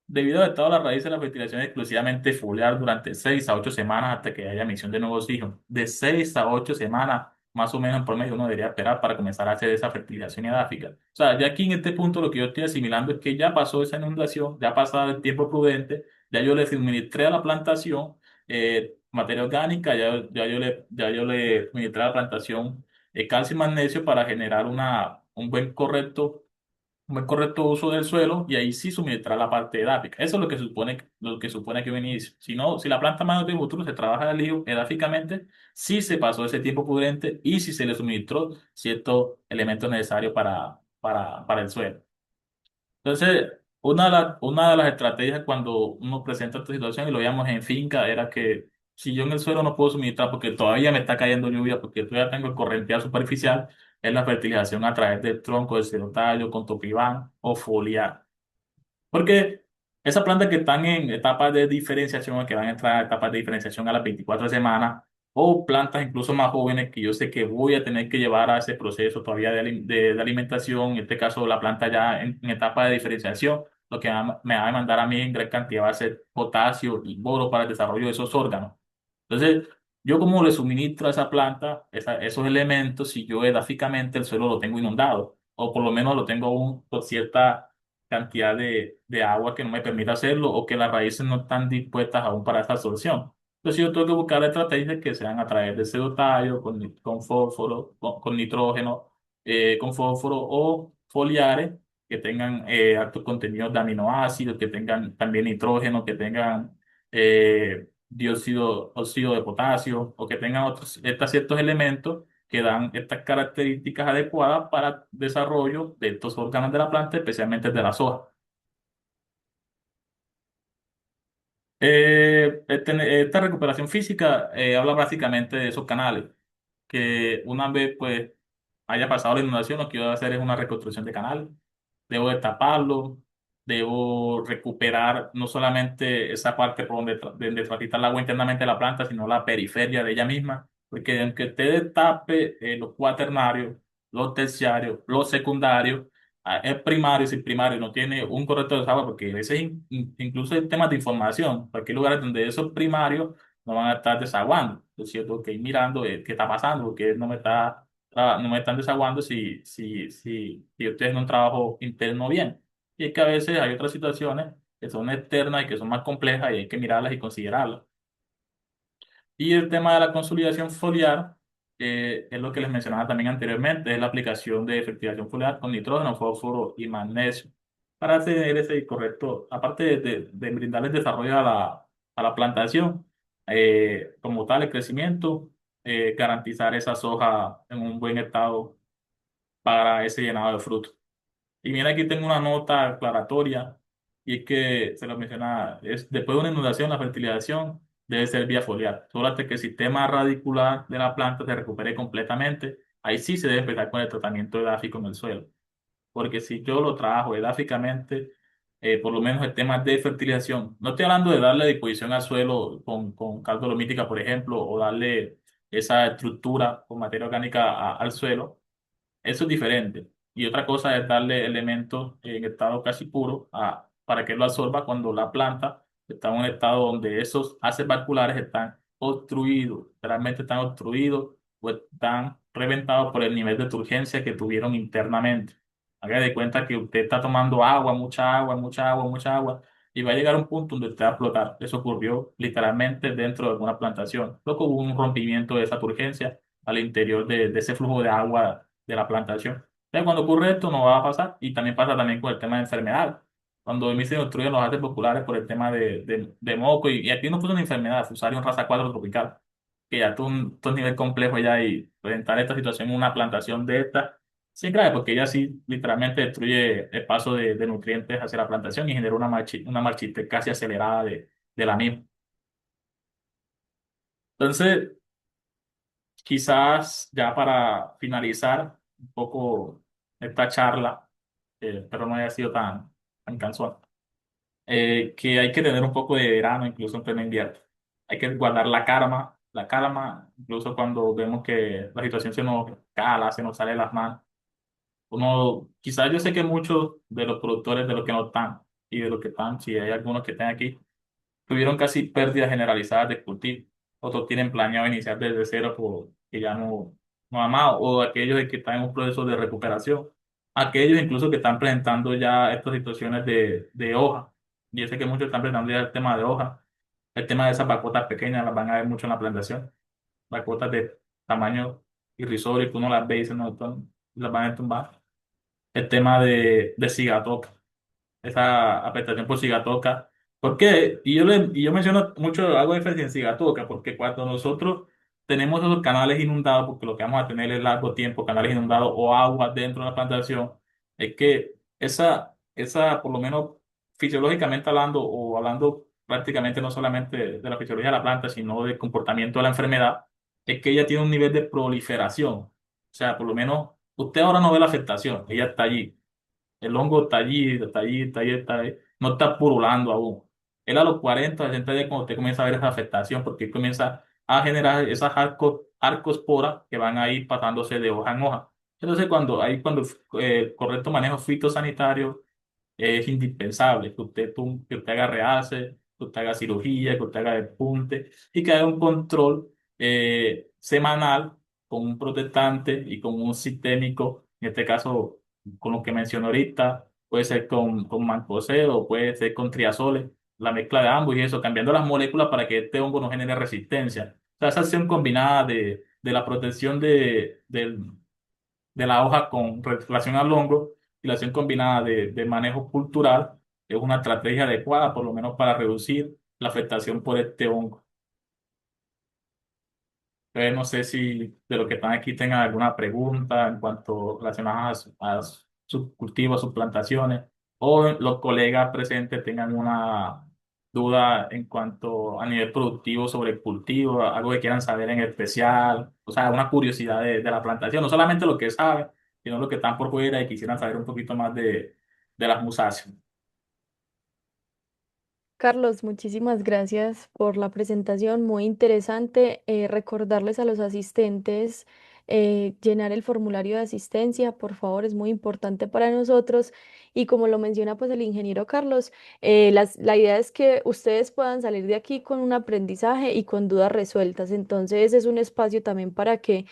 debido al estado de la raíz de la fertilización es exclusivamente foliar durante 6 a 8 semanas hasta que haya emisión de nuevos hijos. De 6 a 8 semanas, más o menos en promedio, uno debería esperar para comenzar a hacer esa fertilización edáfica. O sea, ya aquí en este punto lo que yo estoy asimilando es que ya pasó esa inundación, ya ha pasado el tiempo prudente, ya yo le suministré a la plantación materia orgánica, ya yo le suministré a la plantación calcio y magnesio para generar un buen correcto uso del suelo y ahí sí suministrar la parte edáfica. Eso es lo que supone que un inicio. Si no, si la planta más de futuro se trabaja edáficamente, sí se pasó ese tiempo prudente y si se le suministró ciertos elementos necesarios para el suelo. Entonces, una de las estrategias cuando uno presenta esta situación y lo veíamos en finca era que si yo en el suelo no puedo suministrar porque todavía me está cayendo lluvia, porque todavía tengo el correntear superficial, es la fertilización a través del tronco, del cerotallo, con topiván o foliar. Porque esas plantas que están en etapas de diferenciación, que van a entrar a etapas de diferenciación a las 24 semanas, o plantas incluso más jóvenes que yo sé que voy a tener que llevar a ese proceso todavía de alimentación, en este caso la planta ya en etapa de diferenciación, lo que me va a demandar a mí en gran cantidad va a ser potasio y boro para el desarrollo de esos órganos. Entonces, yo como le suministro a esa planta esos elementos si yo edáficamente el suelo lo tengo inundado, o por lo menos lo tengo aún por cierta cantidad de agua que no me permite hacerlo o que las raíces no están dispuestas aún para esa absorción. Entonces yo tengo que buscar estrategias que sean a través de sedotallo, con fósforo, con nitrógeno, con fósforo o foliares que tengan altos contenidos de aminoácidos, que tengan también nitrógeno, que tengan óxido de potasio o que tengan estos ciertos elementos que dan estas características adecuadas para el desarrollo de estos órganos de la planta, especialmente de las hojas. Esta recuperación física habla básicamente de esos canales, que una vez pues haya pasado la inundación, lo que yo debo hacer es una reconstrucción de canal. Debo destaparlo, debo recuperar no solamente esa parte por donde transita el agua internamente de la planta, sino la periferia de ella misma, porque aunque usted destape los cuaternarios, los terciarios, los secundarios, el primario, si el primario no tiene un correcto desagüe, porque a veces incluso hay temas de información, porque hay lugares donde esos primarios no van a estar desaguando. Entonces yo tengo que ir mirando qué está pasando, porque no me están desaguando si yo estoy haciendo un trabajo interno bien. Y es que a veces hay otras situaciones que son externas y que son más complejas y hay que mirarlas y considerarlas. Y el tema de la consolidación foliar es lo que les mencionaba también anteriormente, es la aplicación de fertilización foliar con nitrógeno, fósforo y magnesio para tener ese correcto, aparte de brindarles desarrollo a la plantación, como tal el crecimiento, garantizar esa soja en un buen estado para ese llenado de fruto. Y mira, aquí tengo una nota aclaratoria, y es que se lo menciona, después de una inundación, la fertilización debe ser vía foliar. Solo hasta que el sistema radicular de la planta se recupere completamente, ahí sí se debe empezar con el tratamiento edáfico en el suelo. Porque si yo lo trabajo edáficamente, por lo menos el tema de fertilización. No estoy hablando de darle disposición al suelo con cal dolomítica, por ejemplo, o darle esa estructura con materia orgánica al suelo. Eso es diferente. Y otra cosa es darle elementos en estado casi puro para que lo absorba cuando la planta está en un estado donde esos haces vasculares están obstruidos, realmente están obstruidos o están reventados por el nivel de turgencia que tuvieron internamente. Haga de cuenta que usted está tomando agua, mucha agua, mucha agua, mucha agua, y va a llegar a un punto donde usted va a explotar. Eso ocurrió literalmente dentro de alguna plantación. Luego hubo un rompimiento de esa turgencia al interior de ese flujo de agua de la plantación. Entonces, cuando ocurre esto, no va a pasar. Y también pasa también con el tema de enfermedad. Cuando a mí se destruyen los artes populares por el tema de moco, y aquí no fue una enfermedad, Fusarium raza 4 tropical, que ya todo un nivel complejo ya y presentar esta situación en una plantación de esta, sí es grave, porque ella sí literalmente destruye el paso de nutrientes hacia la plantación y genera una marchite casi acelerada de la misma. Entonces, quizás ya para finalizar un poco esta charla, pero no haya sido tan cansón, que hay que tener un poco de verano incluso en pleno invierno. Hay que guardar la calma, incluso cuando vemos que la situación se nos cala, se nos sale de las manos. Uno, quizás yo sé que muchos de los productores de los que no están y de los que están, si hay algunos que están aquí, tuvieron casi pérdidas generalizadas de cultivo. Otros tienen planeado iniciar desde cero porque ya no han amado. O aquellos de que están en un proceso de recuperación. Aquellos incluso que están presentando ya estas situaciones de hoja. Y yo sé que muchos están presentando ya el tema de hoja. El tema de esas bacotas pequeñas las van a ver mucho en la plantación. Bacotas de tamaño irrisorio que uno las ve y dice, no, las van a tumbar. El tema de cigatoca, esa afectación por cigatoca. ¿Por qué? Y yo menciono mucho, hago énfasis en cigatoca, porque cuando nosotros tenemos esos canales inundados, porque lo que vamos a tener es largo tiempo, canales inundados o agua dentro de la plantación, es que por lo menos fisiológicamente hablando, o hablando prácticamente no solamente de la fisiología de la planta, sino del comportamiento de la enfermedad, es que ella tiene un nivel de proliferación. O sea, por lo menos usted ahora no ve la afectación, ella está allí. El hongo está allí, está allí, está allí, está ahí. No está purulando aún. Él a los 40, 60 días, cuando usted comienza a ver esa afectación, porque él comienza a generar esas arcosporas que van a ir pasándose de hoja en hoja. Entonces, cuando el correcto manejo fitosanitario es indispensable, que usted haga realce, que usted haga cirugía, que usted haga despunte y que haga un control semanal con un protestante y con un sistémico, en este caso con lo que mencioné ahorita, puede ser con mancozeb o puede ser con triazoles, la mezcla de ambos y eso, cambiando las moléculas para que este hongo no genere resistencia. O sea, esa acción combinada de la protección de la hoja con relación al hongo y la acción combinada de manejo cultural es una estrategia adecuada, por lo menos para reducir la afectación por este hongo. Entonces, no sé si de los que están aquí tengan alguna pregunta en cuanto relacionada a sus cultivos, sus plantaciones, o los colegas presentes tengan una duda en cuanto a nivel productivo sobre el cultivo, algo que quieran saber en especial, o sea, una curiosidad de la plantación, no solamente lo que saben, sino lo que están por fuera y quisieran saber un poquito más de las musáceas. Carlos, muchísimas gracias por la presentación, muy interesante. Recordarles a los asistentes llenar el formulario de asistencia, por favor, es muy importante para nosotros. Y como lo menciona pues el ingeniero Carlos, la idea es que ustedes puedan salir de aquí con un aprendizaje y con dudas resueltas. Entonces es un espacio también para que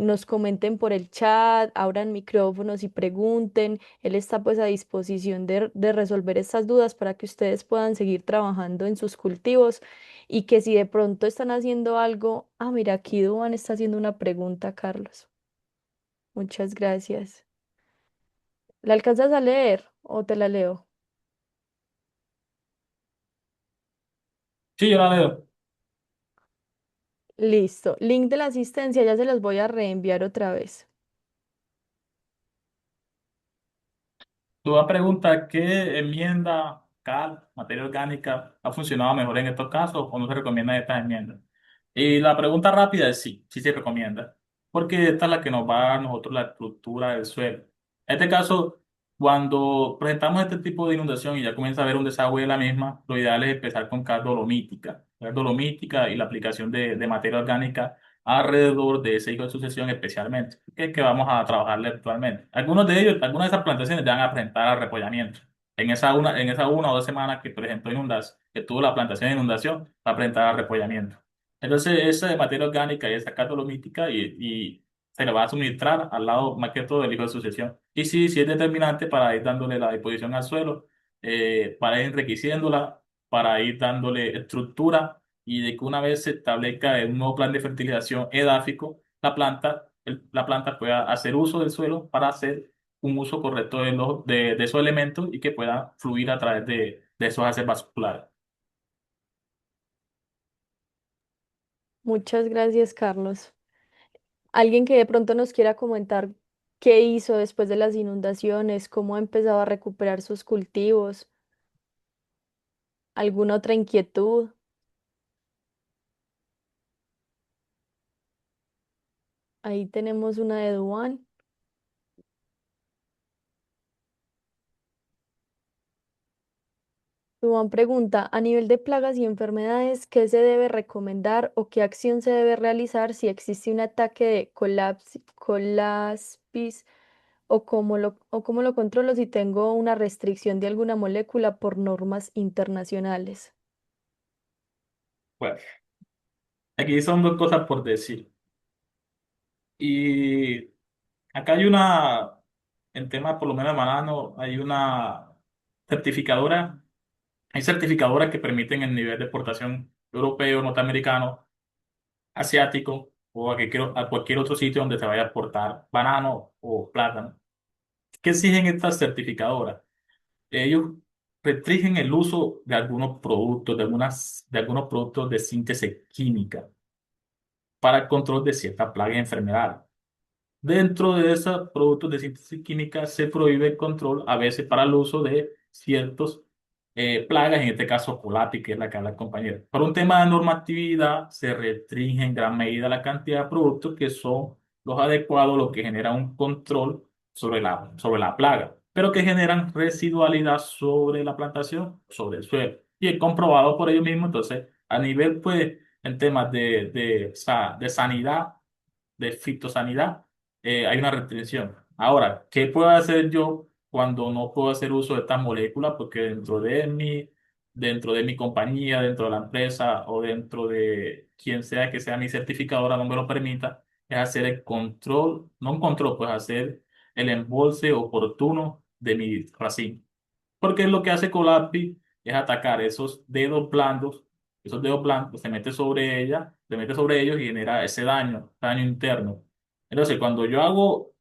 nos comenten por el chat, abran micrófonos y pregunten. Él está pues a disposición de resolver estas dudas para que ustedes puedan seguir trabajando en sus cultivos y que si de pronto están haciendo algo, mira, aquí Duan está haciendo una pregunta, Carlos. Muchas gracias. ¿La alcanzas a leer o te la leo? Sí, yo la leo. Listo. Link de la asistencia, ya se los voy a reenviar otra vez. Tú vas a preguntar qué enmienda CAL, materia orgánica, ha funcionado mejor en estos casos o no se recomiendan estas enmiendas. Y la pregunta rápida es sí, sí se recomienda, porque esta es la que nos va a nosotros la estructura del suelo. En este caso, Cuando presentamos este tipo de inundación y ya comienza a haber un desagüe de la misma, lo ideal es empezar con cal dolomítica y la aplicación de materia orgánica alrededor de ese hijo de sucesión especialmente, que vamos a trabajarle actualmente. Algunos de ellos, algunas de esas plantaciones ya van a presentar arrepollamiento. En esa 1 o 2 semanas que, por ejemplo, que tuvo la plantación de inundación, va a presentar arrepollamiento. Entonces, esa de materia orgánica y esa cal dolomítica y se le va a suministrar al lado más que todo del hijo de sucesión. Y sí, sí es determinante para ir dándole la disposición al suelo, para ir enriqueciéndola, para ir dándole estructura y de que una vez se establezca un nuevo plan de fertilización edáfico, la planta pueda hacer uso del suelo para hacer un uso correcto de esos elementos y que pueda fluir a través de esos haces vasculares. Muchas gracias, Carlos. Alguien que de pronto nos quiera comentar qué hizo después de las inundaciones, cómo ha empezado a recuperar sus cultivos, alguna otra inquietud. Ahí tenemos una de Duan. Duan pregunta, a nivel de plagas y enfermedades, ¿qué se debe recomendar o qué acción se debe realizar si existe un ataque de colaspis o cómo lo controlo si tengo una restricción de alguna molécula por normas internacionales? Bueno, aquí son dos cosas por decir. Y acá en tema por lo menos de banano, hay una certificadora, hay certificadoras que permiten el nivel de exportación europeo, norteamericano, asiático o a cualquier otro sitio donde se vaya a exportar banano o plátano. ¿Qué exigen estas certificadoras? Ellos restringen el uso de algunos productos, de algunos productos de síntesis química para el control de ciertas plagas y enfermedades. Dentro de esos productos de síntesis química se prohíbe el control a veces para el uso de ciertos plagas, en este caso colapi, que es la que habla el compañero. Por un tema de normatividad se restringe en gran medida la cantidad de productos que son los adecuados, lo que genera un control sobre la plaga, pero que generan residualidad sobre la plantación, sobre el suelo. Y es comprobado por ellos mismos, entonces, a nivel, pues, en temas de sanidad, de fitosanidad, hay una restricción. Ahora, ¿qué puedo hacer yo cuando no puedo hacer uso de estas moléculas? Porque dentro de mi compañía, dentro de la empresa o dentro de quien sea que sea mi certificadora no me lo permita, es hacer el control, no un control, pues hacer el embolse oportuno de mi racimo. Porque lo que hace Colappi es atacar esos dedos blancos, se mete sobre ella, se mete sobre ellos y genera ese daño interno. Entonces, cuando yo hago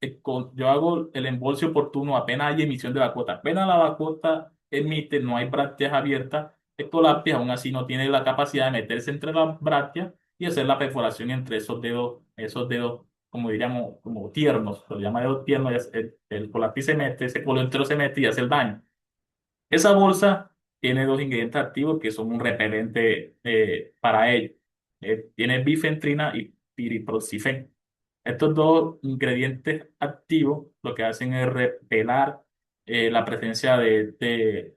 el embolse oportuno, apenas hay emisión de la cuota, apenas la vacota emite, no hay brácteas abiertas, el Colappi aún así no tiene la capacidad de meterse entre las brácteas y hacer la perforación entre esos dedos, como diríamos, como tiernos, lo llama dedos tiernos, el Colappi se mete, ese polo entero se mete y hace el daño. Esa bolsa tiene dos ingredientes activos que son un repelente para ello. Tiene bifentrina y piriproxifen. Estos dos ingredientes activos lo que hacen es repelar la presencia de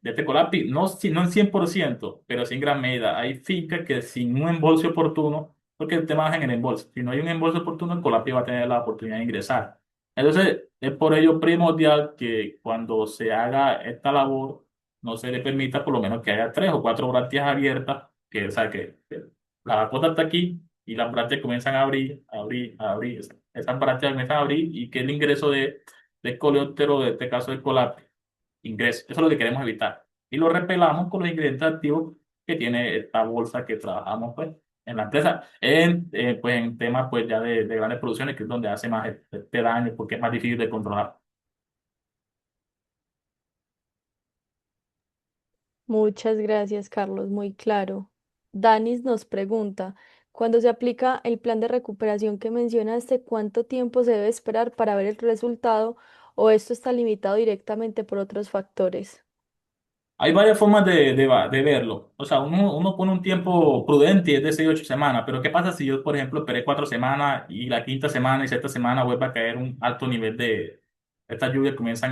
este colapi. No, no en 100%, pero sí en gran medida. Hay fincas que sin un embolse oportuno, porque el tema es en el embolse, si no hay un embolse oportuno, el colapi va a tener la oportunidad de ingresar. Entonces, es por ello primordial que cuando se haga esta labor, no se le permita por lo menos que haya 3 o 4 brácteas abiertas, que, o sea, que la vacuna está aquí y las brácteas comienzan a abrir, a abrir, a abrir. Esas brácteas comienzan a abrir y que el ingreso de coleóptero, de este caso de colapio, ingrese. Eso es lo que queremos evitar. Y lo repelamos con los ingredientes activos que tiene esta bolsa que trabajamos pues, en la empresa, pues, en temas pues, ya de grandes producciones, que es donde hace más este daño porque es más difícil de controlar. Muchas gracias, Carlos, muy claro. Danis nos pregunta, cuando se aplica el plan de recuperación que mencionaste, ¿cuánto tiempo se debe esperar para ver el resultado o esto está limitado directamente por otros factores? Hay varias formas de verlo. O sea, uno pone un tiempo prudente y es de 6 a 8 semanas. Pero ¿qué pasa si yo, por ejemplo, esperé 4 semanas y la quinta semana y sexta semana vuelve a caer un alto nivel de... Estas lluvias comienzan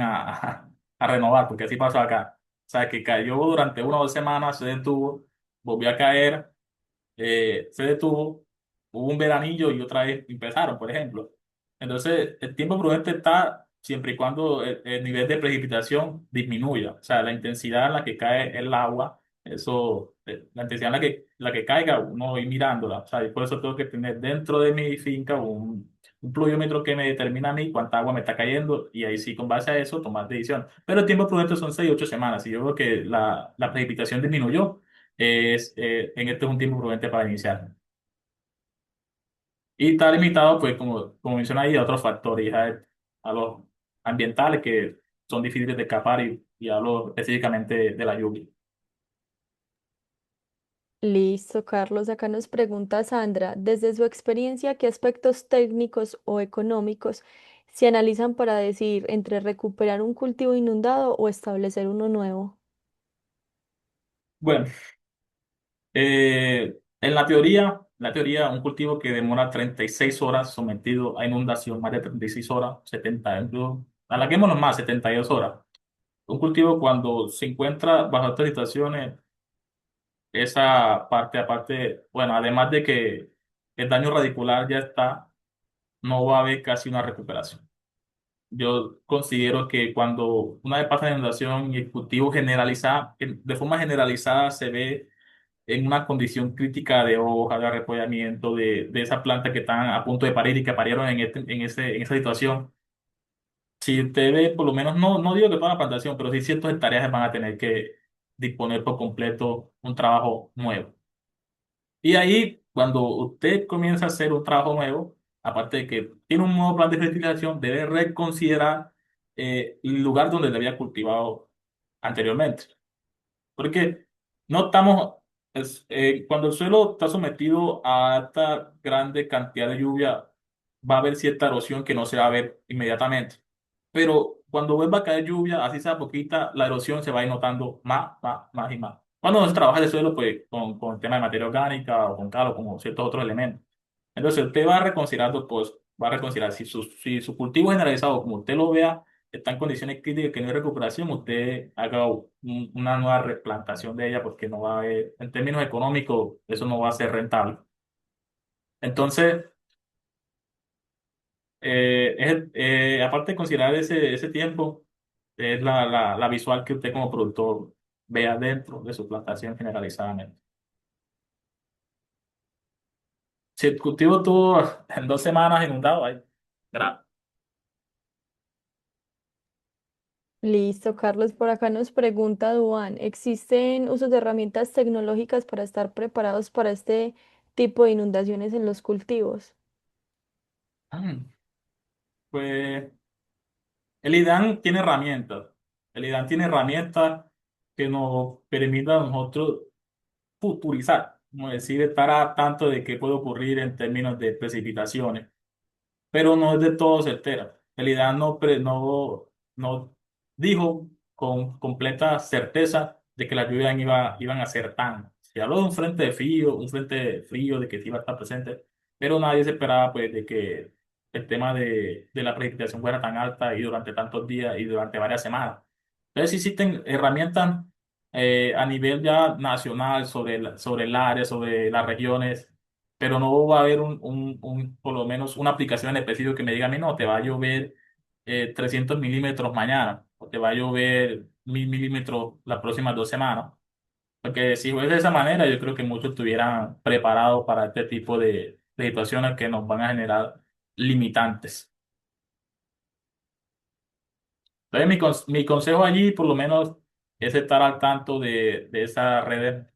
a renovar, porque así pasó acá. O sea, que cayó durante 1 o 2 semanas, se detuvo, volvió a caer, se detuvo, hubo un veranillo y otra vez empezaron, por ejemplo. Entonces, el tiempo prudente está siempre y cuando el nivel de precipitación disminuya, o sea, la intensidad en la que cae el agua, eso, la intensidad en la que caiga, uno ir mirándola, o sea, y por eso tengo que tener dentro de mi finca un pluviómetro que me determina a mí cuánta agua me está cayendo y ahí sí, con base a eso, tomar decisión. Pero el tiempo prudente son 6 u 8 semanas y yo veo que la precipitación disminuyó en este es un tiempo prudente para iniciar. Y está limitado, pues, como menciona ahí, a otros factores, a los ambientales que son difíciles de escapar y hablo específicamente de la lluvia. Listo, Carlos. Acá nos pregunta Sandra, desde su experiencia, ¿qué aspectos técnicos o económicos se analizan para decidir entre recuperar un cultivo inundado o establecer uno nuevo? Bueno, en la teoría, un cultivo que demora 36 horas sometido a inundación, más de 36 horas, 70, incluso, alarguémonos más, 72 horas. Un cultivo cuando se encuentra bajo estas situaciones, esa parte aparte, bueno, además de que el daño radicular ya está, no va a haber casi una recuperación. Yo considero que cuando una vez pasa la inundación y el cultivo generalizada, de forma generalizada se ve en una condición crítica de hoja, de arrepollamiento, de esas plantas que están a punto de parir y que parieron en esa situación. Si usted ve, por lo menos, no digo que toda la plantación, pero sí ciertas tareas van a tener que disponer por completo un trabajo nuevo. Y ahí, cuando usted comienza a hacer un trabajo nuevo, aparte de que tiene un nuevo plan de fertilización, debe reconsiderar el lugar donde le había cultivado anteriormente. Porque no estamos, cuando el suelo está sometido a esta grande cantidad de lluvia, va a haber cierta erosión que no se va a ver inmediatamente. Pero cuando vuelva a caer lluvia, así sea poquita, la erosión se va a ir notando más, más, más y más. Cuando no se trabaja el suelo, pues con el tema de materia orgánica o con cal o con ciertos otros elementos. Entonces, usted va reconsiderando, pues, va a reconsiderar si su cultivo generalizado, como usted lo vea, está en condiciones críticas que no hay recuperación, usted haga una nueva replantación de ella porque no va a haber, en términos económicos, eso no va a ser rentable. Entonces, aparte de considerar ese tiempo, es la visual que usted como productor vea dentro de su plantación generalizadamente. Si el cultivo tuvo en 2 semanas inundado, ahí, grave. Listo, Carlos. Por acá nos pregunta Duan, ¿existen usos de herramientas tecnológicas para estar preparados para este tipo de inundaciones en los cultivos? Pues el IDAN tiene herramientas. El IDAN tiene herramientas que nos permitan a nosotros futurizar, como decir, estar a tanto de qué puede ocurrir en términos de precipitaciones, pero no es de todo certera. El IDAN no dijo con completa certeza de que las lluvias iban a ser tan. Se habló de un frente frío de que sí iba a estar presente, pero nadie se esperaba pues de que el tema de la precipitación fuera tan alta y durante tantos días y durante varias semanas. Entonces sí existen herramientas a nivel ya nacional sobre el área, sobre las regiones, pero no va a haber por lo menos una aplicación en específico que me diga a mí, no, te va a llover 300 milímetros mañana, o te va a llover 1000 milímetros las próximas 2 semanas. Porque si fuese de esa manera, yo creo que muchos estuvieran preparados para este tipo de situaciones que nos van a generar limitantes. Entonces, mi consejo allí, por lo menos, es estar al tanto de esas redes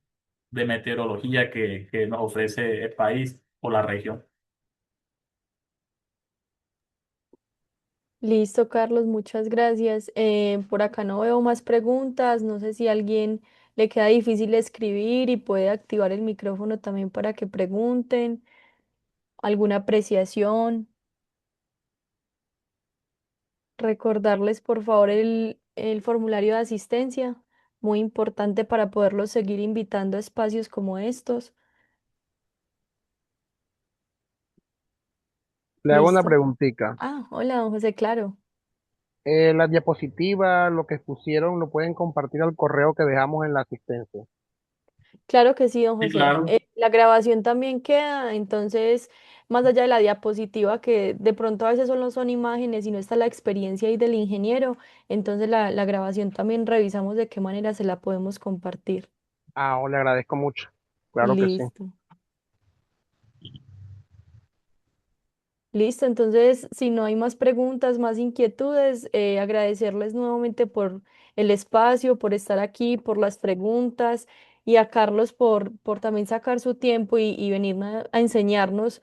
de meteorología que nos ofrece el país o la región. Listo, Carlos, muchas gracias. Por acá no veo más preguntas. No sé si a alguien le queda difícil escribir y puede activar el micrófono también para que pregunten. ¿Alguna apreciación? Recordarles, por favor, el formulario de asistencia, muy importante para poderlos seguir invitando a espacios como estos. Le hago una Listo. preguntita. Hola, don José, claro. Las diapositivas, lo que pusieron, lo pueden compartir al correo que dejamos en la asistencia. Claro que sí, don Sí, José. claro. La grabación también queda, entonces, más allá de la diapositiva, que de pronto a veces solo son imágenes y no está la experiencia ahí del ingeniero, entonces la grabación también revisamos de qué manera se la podemos compartir. Ah, le agradezco mucho. Claro que sí. Listo. Listo, entonces, si no hay más preguntas, más inquietudes, agradecerles nuevamente por el espacio, por estar aquí, por las preguntas y a Carlos por también sacar su tiempo y venir a enseñarnos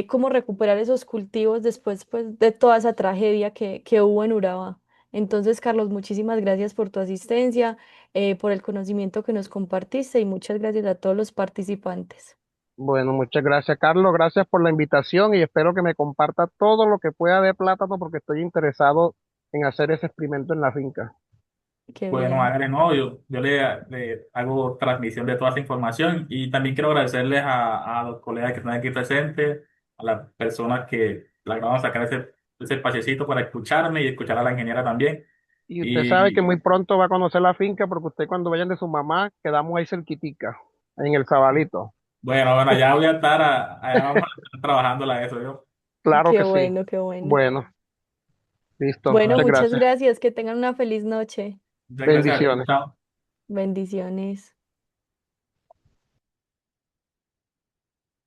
cómo recuperar esos cultivos después pues, de toda esa tragedia que hubo en Urabá. Entonces, Carlos, muchísimas gracias por tu asistencia, por el conocimiento que nos compartiste y muchas gracias a todos los participantes. Bueno, muchas gracias, Carlos. Gracias por la invitación y espero que me comparta todo lo que pueda de plátano porque estoy interesado en hacer ese experimento en la finca. Qué Bueno, bien. hágale, no, yo le hago transmisión de toda esa información y también quiero agradecerles a los colegas que están aquí presentes, a las personas que lograron sacar ese pachecito para escucharme y escuchar a la ingeniera también. Y usted sabe que Y muy pronto va a conocer la finca porque usted cuando vayan de su mamá, quedamos ahí cerquitica, en el Sabalito. bueno, ya voy a estar, allá vamos a estar trabajando eso, yo. Claro Qué que sí. bueno, qué bueno. Bueno, listo. Bueno, Muchas muchas gracias. gracias. Que tengan una feliz noche. Muchas gracias. Bendiciones. Chao. Bendiciones.